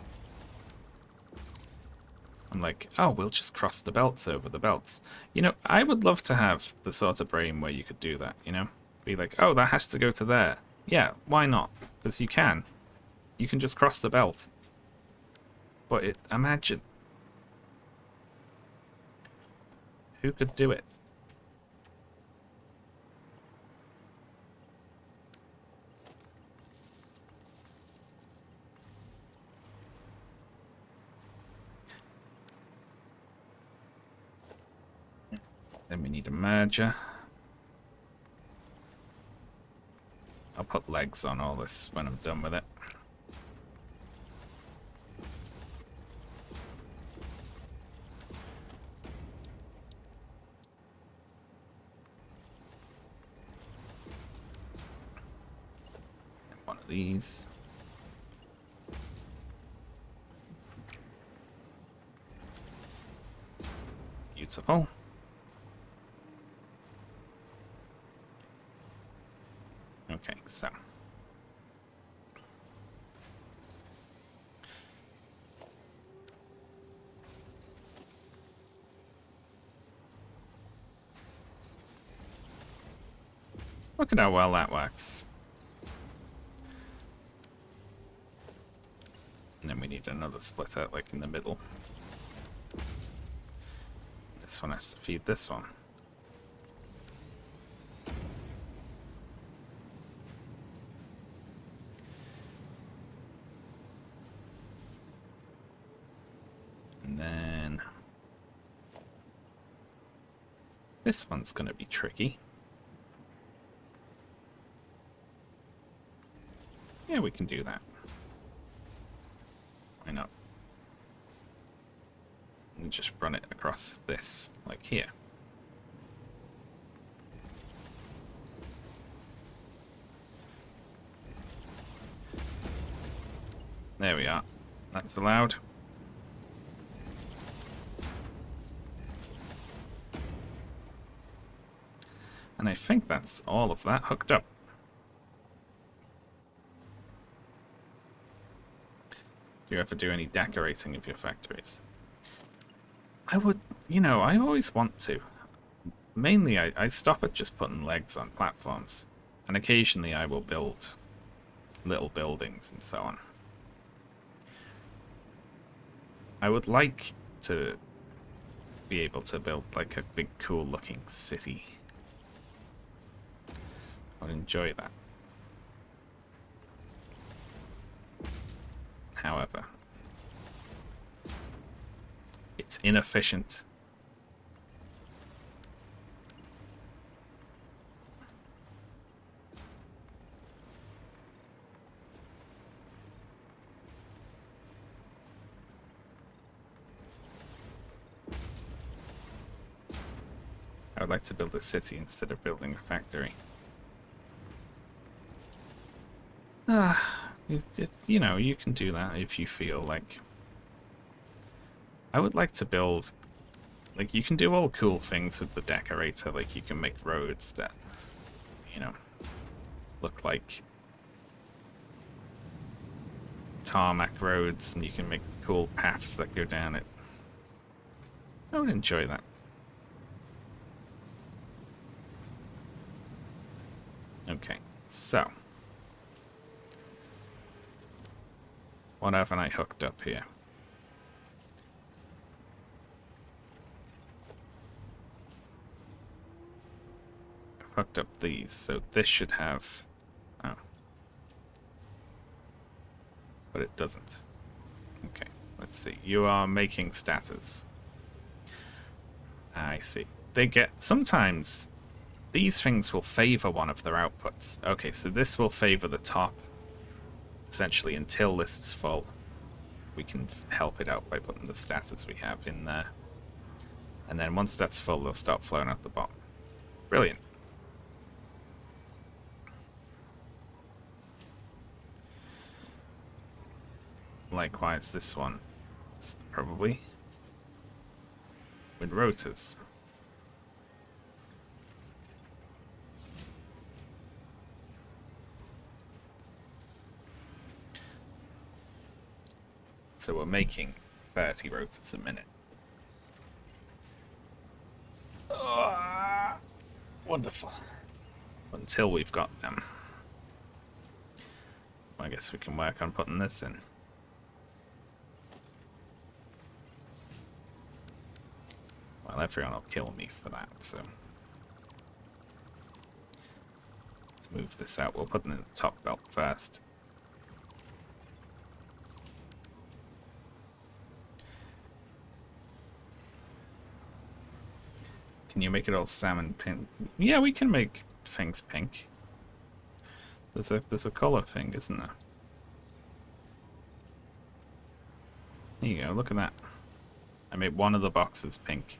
I'm like, oh, we'll just cross the belts over the belts. You know, I would love to have the sort of brain where you could do that, you know? Be like, oh, that has to go to there. Yeah, why not? Because you can. You can just cross the belt. But imagine. Who could do it? Then we need a merger. I'll put legs on all this when I'm done with it. And one of these. Beautiful. Okay, so. Look at how well that works. And then we need another splitter, like in the middle. This one has to feed this one. And then this one's going to be tricky. Yeah, we can do that. Why not? And just run it across this, like here. There we are. That's allowed. And I think that's all of that hooked up. Do you ever do any decorating of your factories? I would, you know, I always want to. Mainly, I stop at just putting legs on platforms. And occasionally I will build little buildings and so on. I would like to be able to build like a big cool looking city. I'd enjoy that. However, it's inefficient. I would like to build a city instead of building a factory. You know, you can do that if you feel like. I would like to build, like, you can do all cool things with the decorator. Like, you can make roads that, you know, look like tarmac roads, and you can make cool paths that go down it. I would enjoy that. Okay, so. What haven't I hooked up here? I've hooked up these, so this should have... Oh. But it doesn't. Okay, let's see. You are making status. I see. They get... Sometimes these things will favor one of their outputs. Okay, so this will favor the top. Essentially, until this is full, we can help it out by putting the status we have in there. And then once that's full, they'll start flowing out the bottom. Brilliant. Likewise, this one is probably with rotors. So we're making 30 rotors a minute. Wonderful. Until we've got them. I guess we can work on putting this in. Well, everyone will kill me for that, so... Let's move this out. We'll put it in the top belt first. Can you make it all salmon pink? Yeah, we can make things pink. There's a color thing, isn't there? There you go, look at that. I made one of the boxes pink.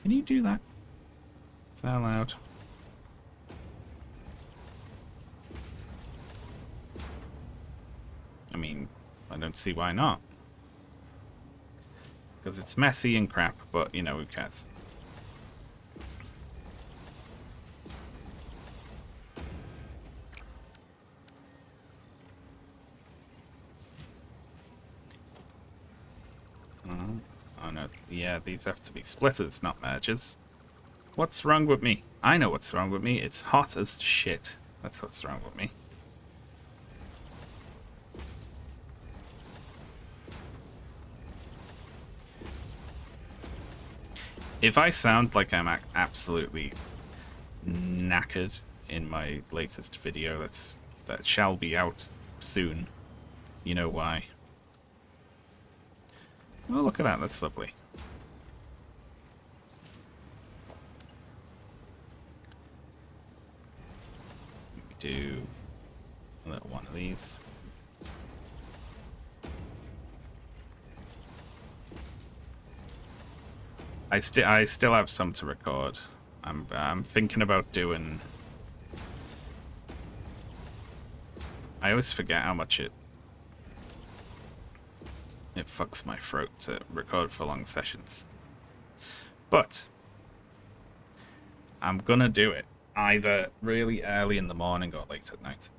Can you do that? Is that allowed? I mean, I don't see why not. Because it's messy and crap, but, you know, who cares? Oh no, yeah, these have to be splitters, not mergers. What's wrong with me? I know what's wrong with me. It's hot as shit. That's what's wrong with me. If I sound like I'm absolutely knackered in my latest video that shall be out soon, you know why. Oh, look at that. That's lovely. We do a little one of these. I still have some to record. I'm thinking about doing. I always forget how much it fucks my throat to record for long sessions. But I'm gonna do it either really early in the morning or late at night.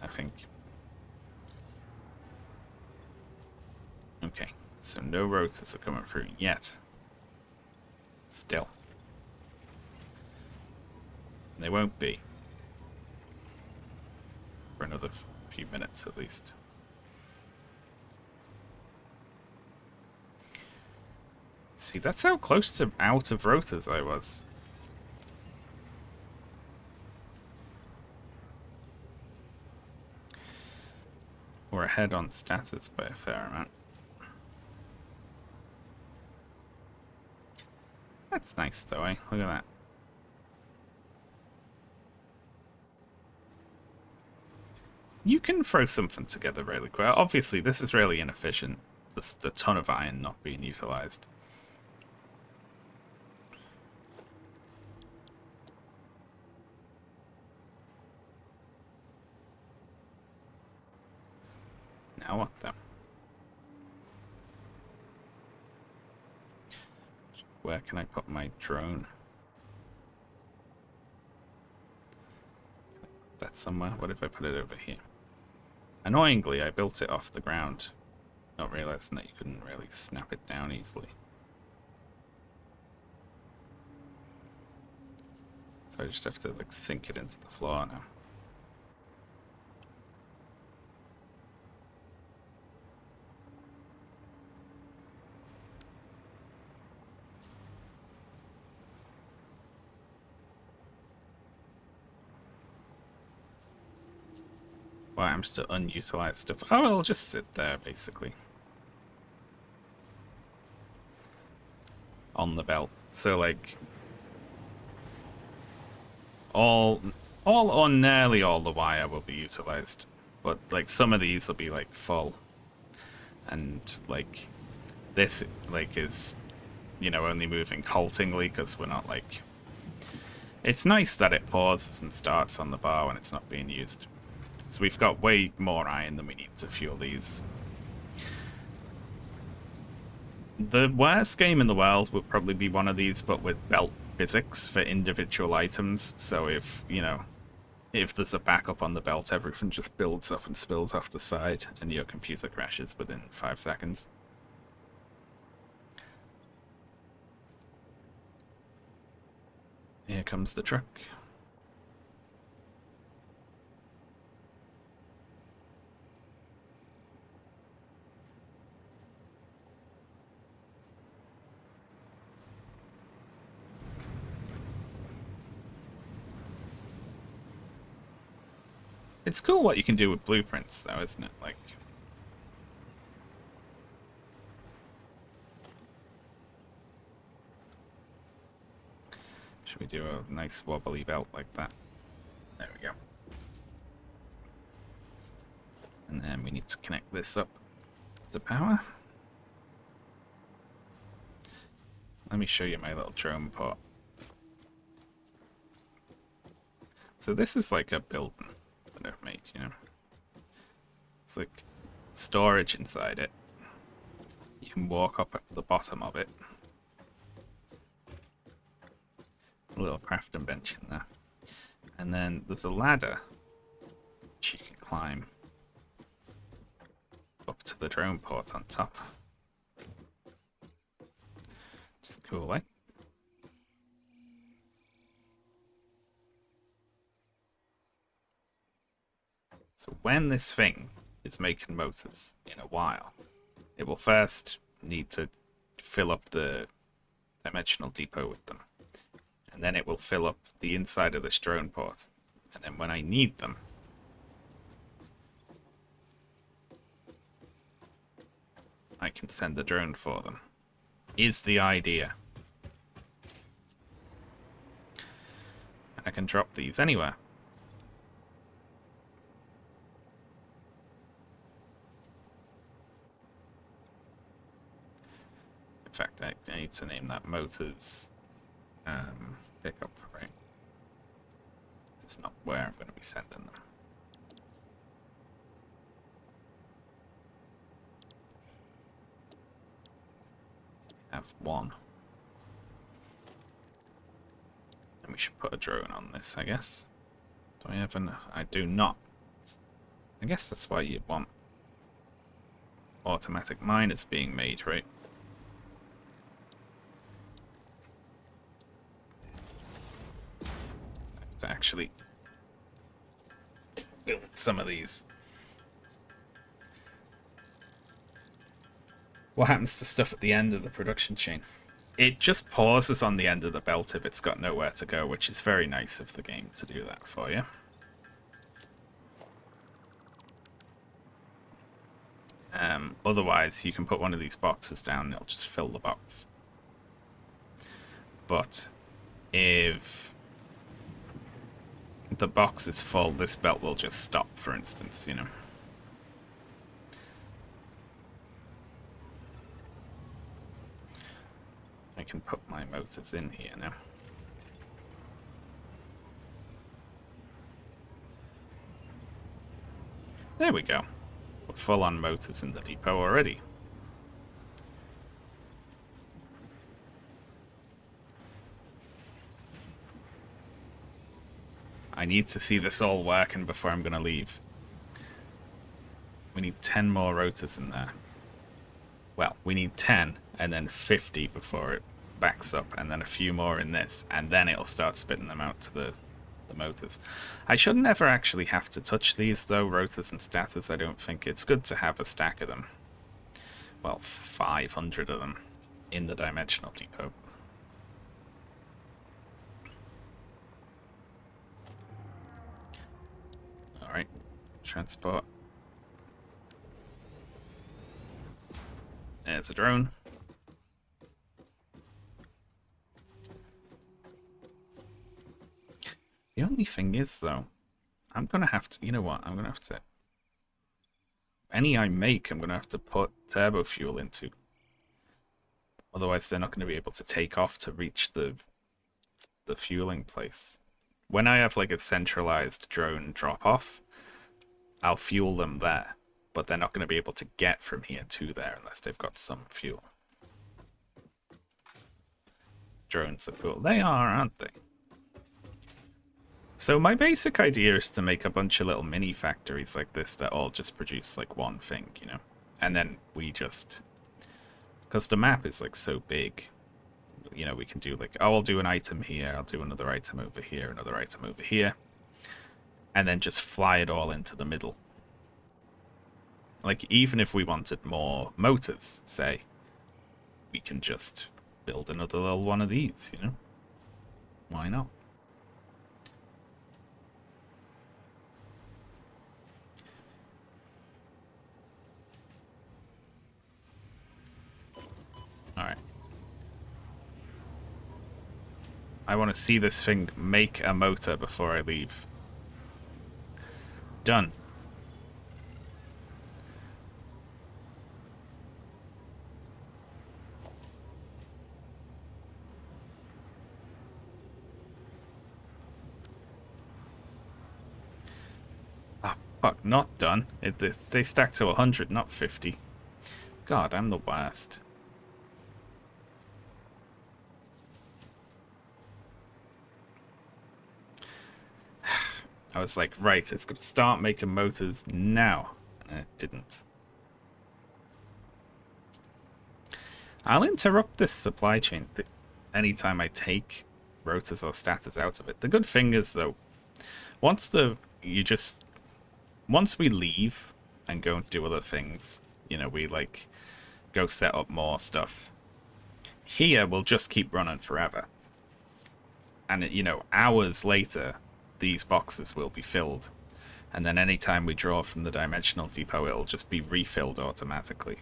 I think. Okay. So no rotors are coming through yet. Still. They won't be. For another few minutes at least. See, that's how close to out of rotors I was. We're ahead on status by a fair amount. That's nice though, eh? Look at that. You can throw something together really quick. Obviously, this is really inefficient. There's a ton of iron not being utilized. Now what though? Where can I put my drone? That's somewhere. What if I put it over here? Annoyingly, I built it off the ground, not realizing that you couldn't really snap it down easily. So I just have to like sink it into the floor now. Well, I'm still unutilized stuff. Oh, it'll just sit there, basically. On the belt. So, like... All or nearly all the wire will be utilized. But, like, some of these will be, like, full. And, like... This, like, is... You know, only moving haltingly, because we're not, like... It's nice that it pauses and starts on the bar when it's not being used. So we've got way more iron than we need to fuel these. The worst game in the world would probably be one of these, but with belt physics for individual items. So if, you know, if there's a backup on the belt, everything just builds up and spills off the side, and your computer crashes within 5 seconds. Here comes the truck. It's cool what you can do with blueprints, though, isn't it? Like, should we do a nice wobbly belt like that? There we go. And then we need to connect this up to power. Let me show you my little drone port. So this is like a building that I've made, you know. It's like storage inside it. You can walk up at the bottom of it. A little crafting bench in there. And then there's a ladder which you can climb up to the drone port on top. Just cool, eh? So when this thing is making motors in a while, it will first need to fill up the dimensional depot with them. And then it will fill up the inside of this drone port. And then when I need them, I can send the drone for them. Is the idea. And I can drop these anywhere. In fact, I need to name that motors pickup, right? This is not where I'm going to be sending them. I have one. And we should put a drone on this, I guess. Do I have enough? I do not. I guess that's why you'd want automatic miners being made, right? To actually build some of these. What happens to stuff at the end of the production chain? It just pauses on the end of the belt if it's got nowhere to go, which is very nice of the game to do that for you. Otherwise, you can put one of these boxes down and it'll just fill the box. But if the box is full, this belt will just stop, for instance, you know. I can put my motors in here now. There we go. We're full on motors in the depot already. I need to see this all working before I'm going to leave. We need 10 more rotors in there. Well, we need 10 and then 50 before it backs up, and then a few more in this, and then it'll start spitting them out to the motors. I should never actually have to touch these, though, rotors and stators, I don't think. It's good to have a stack of them. Well, 500 of them in the dimensional depot. Alright, transport. There's a drone. The only thing is, though, I'm going to have to, you know what, I'm going to have to, any I make, I'm going to have to put turbo fuel into. Otherwise, they're not going to be able to take off to reach the fueling place. When I have, like, a centralized drone drop-off, I'll fuel them there. But they're not going to be able to get from here to there unless they've got some fuel. drones are cool. They are, aren't they? So my basic idea is to make a bunch of little mini factories like this that all just produce like one thing, you know? And then we just... Because the map is like so big, you know, we can do like, oh, I'll do an item here, I'll do another item over here, another item over here. And then just fly it all into the middle. Like, even if we wanted more motors, say, we can just build another little one of these, you know? Why not? Alright. I want to see this thing make a motor before I leave. Done. Ah, fuck, not done. They stack to 100, not 50. God, I'm the worst. I was like, right, it's going to start making motors now. And it didn't. I'll interrupt this supply chain anytime I take rotors or stators out of it. The good thing is, though, once we leave and go and do other things, you know, we like go set up more stuff, here we'll just keep running forever. And, you know, hours later, these boxes will be filled. And then anytime we draw from the dimensional depot, it'll just be refilled automatically.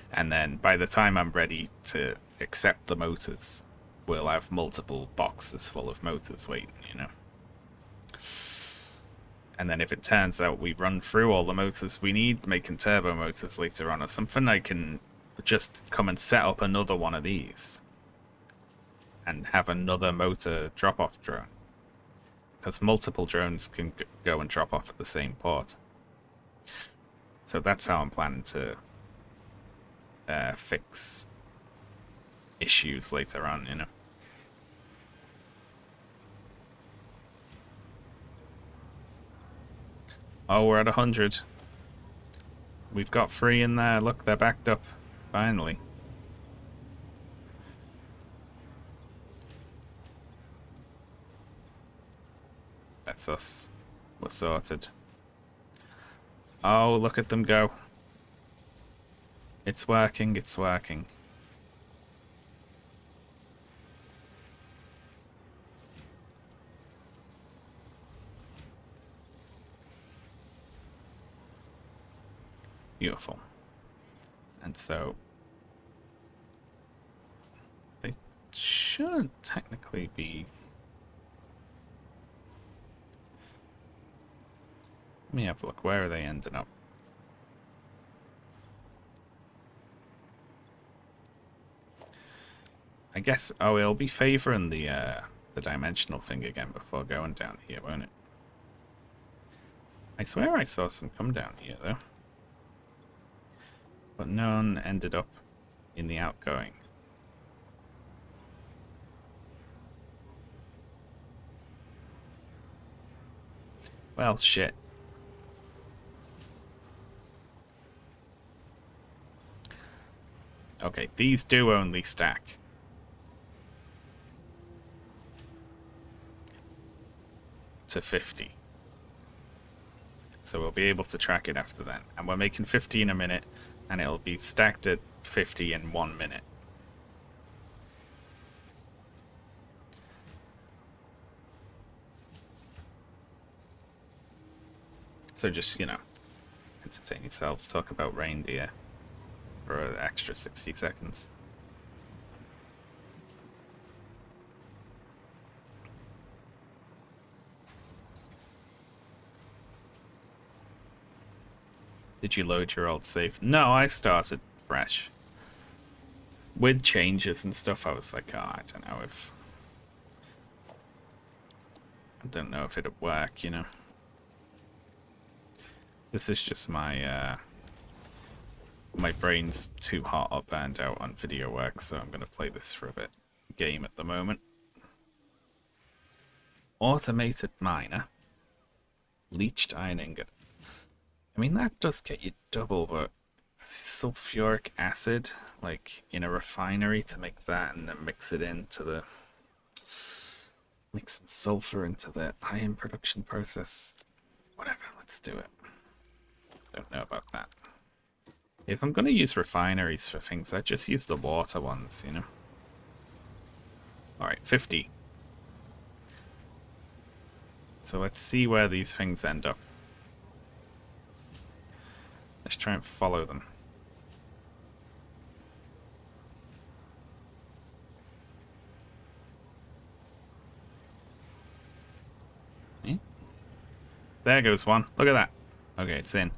And then by the time I'm ready to accept the motors, we'll have multiple boxes full of motors waiting, you know. And then if it turns out we run through all the motors we need, making turbo motors later on or something, I can just come and set up another one of these. And have another motor drop-off drone. Because multiple drones can go and drop off at the same port. So that's how I'm planning to fix issues later on, you know. Oh, we're at 100. We've got 3 in there. Look, they're backed up. Finally. That's us. We're sorted. Oh, look at them go. It's working, it's working. Beautiful. And so they should technically be... Let me have a look. Where are they ending up? I guess... Oh, it'll be favouring the dimensional thing again before going down here, won't it? I swear I saw some come down here, though. But none ended up in the outgoing. Well, shit. Okay, these do only stack. To 50. So we'll be able to track it after that. And we're making 15 a minute, and it'll be stacked at 50 in 1 minute. So just, you know, entertain yourselves, talk about reindeer for an extra 60 seconds. Did you load your old save? No, I started fresh. With changes and stuff, I was like, oh, I don't know if... I don't know if it'd work, you know? This is just my, my brain's too hot or burned out on video work, so I'm gonna play this for a bit. game at the moment. Automated miner. Leached iron ingot. I mean, that does get you double, but sulfuric acid, like in a refinery to make that and then mix it into the... Mixing sulfur into the iron production process. Whatever, let's do it. Don't know about that. If I'm going to use refineries for things, I just use the water ones, you know? Alright, 50. So let's see where these things end up. Let's try and follow them. Eh? There goes one. Look at that. Okay, it's in.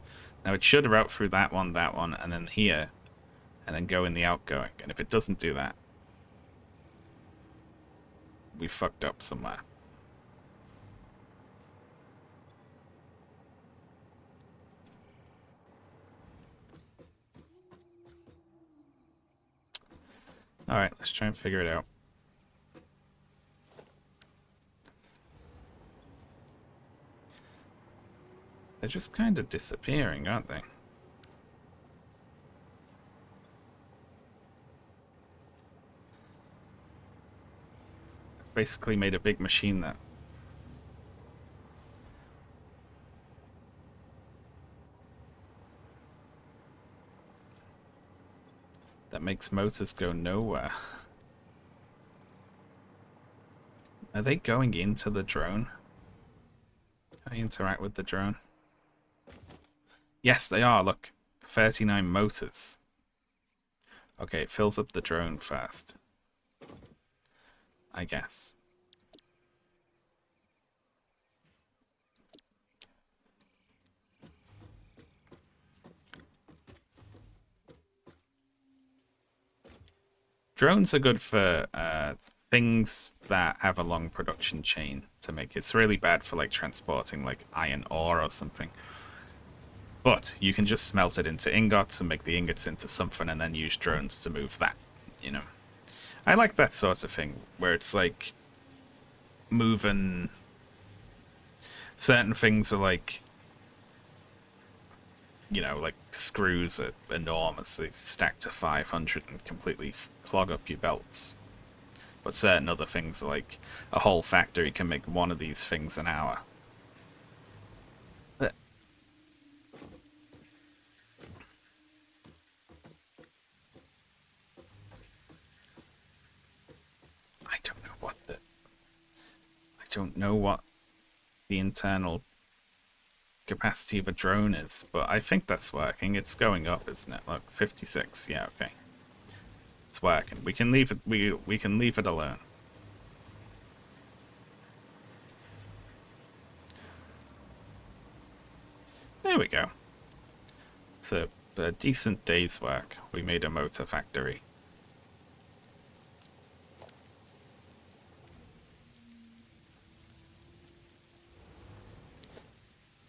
Now it should route through that one, and then here, and then go in the outgoing. And if it doesn't do that, we fucked up somewhere. Alright, let's try and figure it out. They're just kind of disappearing, aren't they? Basically made a big machine that makes motors go nowhere. Are they going into the drone? Can I interact with the drone? Yes, they are. Look, 39 motors. Okay, it fills up the drone first, I guess. Drones are good for things that have a long production chain to make. It's really bad for like transporting like iron ore or something. But you can just smelt it into ingots and make the ingots into something and then use drones to move that, you know. I like that sort of thing where it's like moving certain things are like, you know, like screws are enormous. They stack to 500 and completely clog up your belts. But certain other things, like a whole factory can make one of these things an hour. But I don't know what the internal capacity of a drone is, but I think that's working. It's going up, isn't it? Look, 56. Yeah, okay. It's working. We can leave it. We can leave it alone. There we go. It's a decent day's work. We made a motor factory.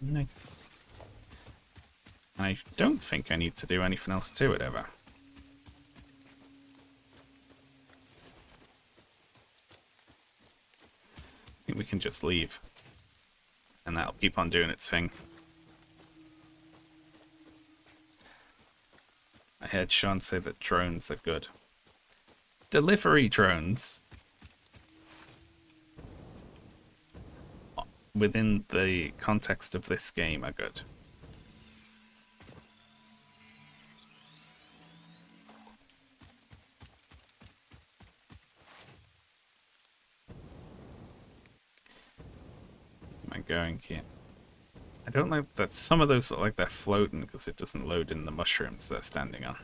Nice. I don't think I need to do anything else to it ever. I think we can just leave. And that'll keep on doing its thing. I heard Shaun say that drones are good. Delivery drones within the context of this game are good. Am I going here? I don't like that some of those look like they're floating because it doesn't load in the mushrooms they're standing on.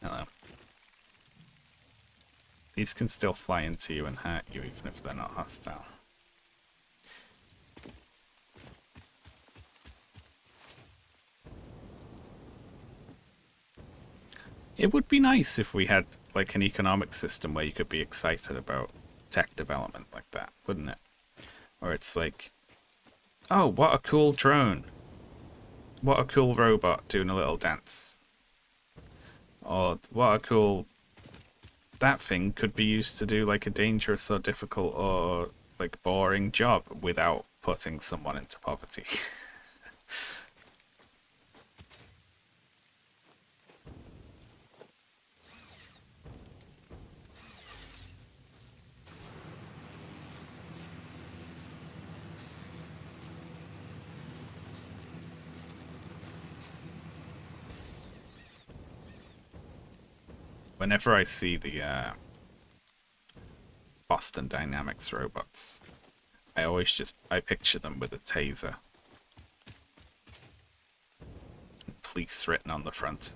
Hello. These can still fly into you and hurt you even if they're not hostile. It would be nice if we had like an economic system where you could be excited about tech development like that, wouldn't it? Where it's like, Oh, what a cool drone. What a cool robot doing a little dance. Or what a cool... That thing could be used to do like a dangerous or difficult or like boring job without putting someone into poverty. Whenever I see the Boston Dynamics robots, I picture them with a taser. Police written on the front.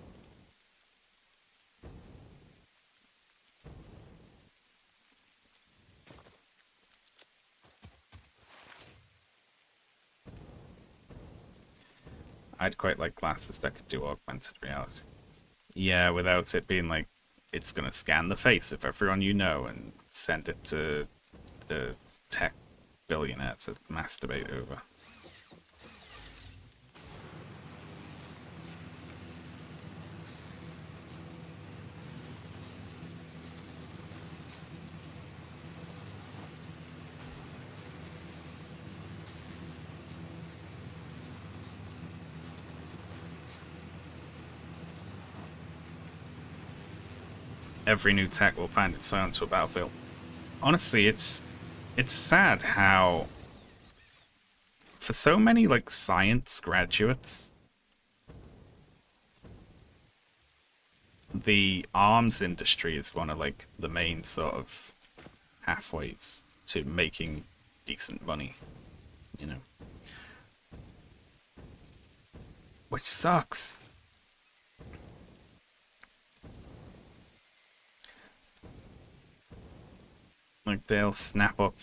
I'd quite like glasses that could do augmented reality. Yeah, without it being like, it's gonna scan the face of everyone you know and send it to the tech billionaire to masturbate over. Every new tech will find its way onto a battlefield. Honestly, it's sad how for so many like science graduates, the arms industry is one of like the main sort of halfways to making decent money, you know. Which sucks. Like they'll snap up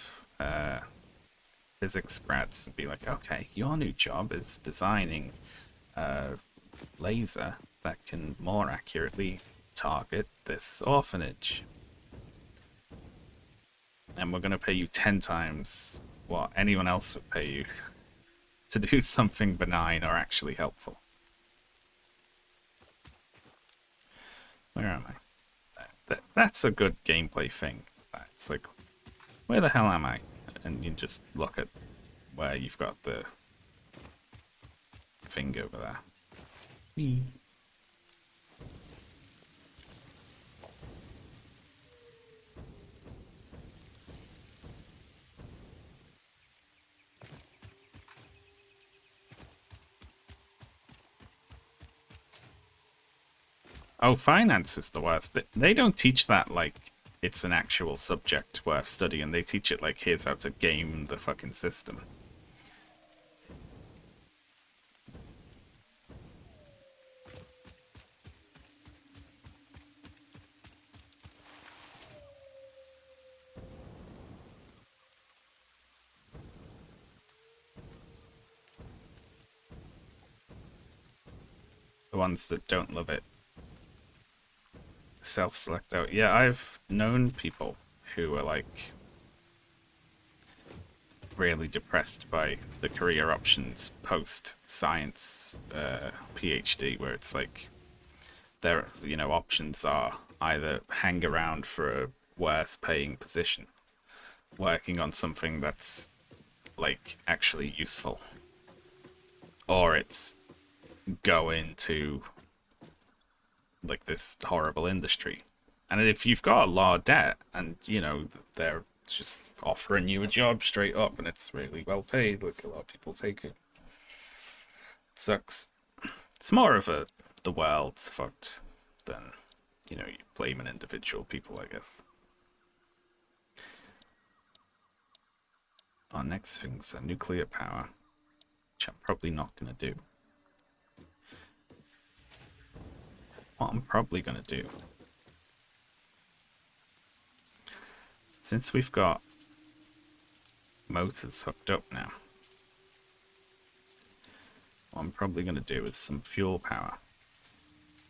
physics grads and be like, okay, your new job is designing a laser that can more accurately target this orphanage. And we're going to pay you 10 times what anyone else would pay you to do something benign or actually helpful. Where am I? That's a good gameplay thing. It's like, where the hell am I? And you just look at where you've got the thing over there. Whee. Oh, finance is the worst. They don't teach that like it's an actual subject worth studying. They teach it like here's how to game the fucking system. The ones that don't love it self-select out. Yeah, I've known people who are like really depressed by the career options post science PhD, where it's like their options are either hang around for a worse paying position, working on something that's like actually useful, or it's go into like this horrible industry. And if you've got a lot of debt and they're just offering you a job straight up and it's really well paid, like a lot of people take it. Sucks. It's more of a the world's fucked than you blaming individual people, I guess. Our next thing's nuclear power, which I'm probably not gonna do. What I'm probably gonna do, since we've got motors hooked up now, what I'm probably gonna do is some fuel power.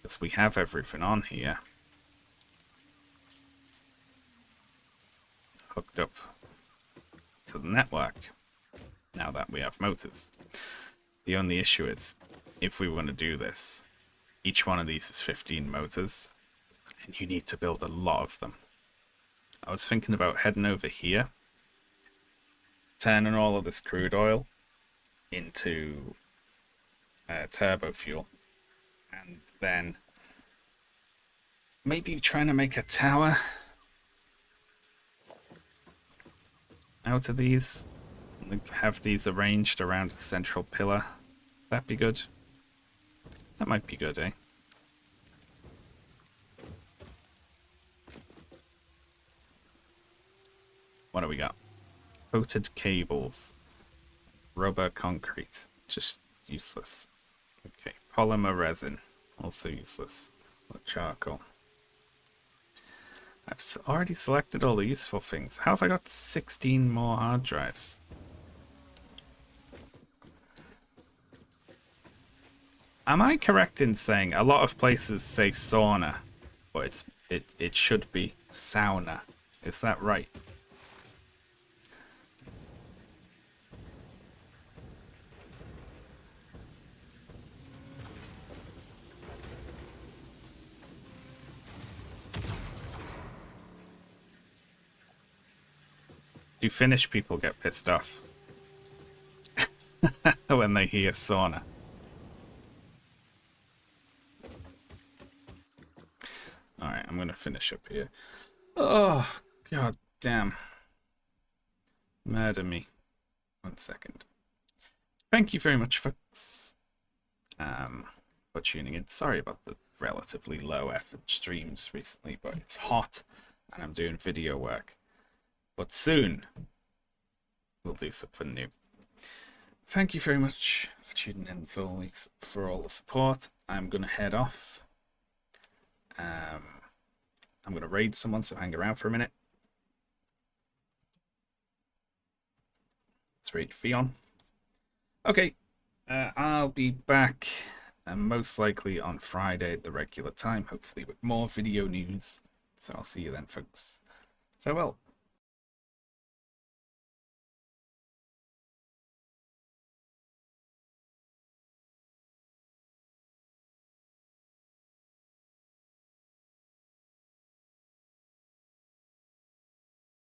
Because we have everything on here hooked up to the network. now that we have motors. The only issue is, if we want to do this, each one of these is 15 motors, and you need to build a lot of them. I was thinking about heading over here, turning all of this crude oil into turbo fuel, and then maybe trying to make a tower out of these. Have these arranged around a central pillar. That'd be good. That might be good, eh? What do we got? Coated cables. Rubber concrete. Just useless. Okay. Polymer resin. Also useless. Charcoal. I've already selected all the useful things. How have I got 16 more hard drives? Am I correct in saying a lot of places say sauna, but it should be sauna? Is that right? Do Finnish people get pissed off when they hear sauna? Alright, I'm gonna finish up here. Oh, god damn. Murder me. 1 second. Thank you very much, folks, for tuning in. Sorry about the relatively low effort streams recently, but it's hot and I'm doing video work. But soon, we'll do something new. Thank you very much for tuning in, as always, for all the support. I'm going to head off. I'm going to raid someone, so hang around for a minute. Let's raid Fion. Okay, I'll be back most likely on Friday at the regular time, hopefully with more video news. So I'll see you then, folks. Farewell.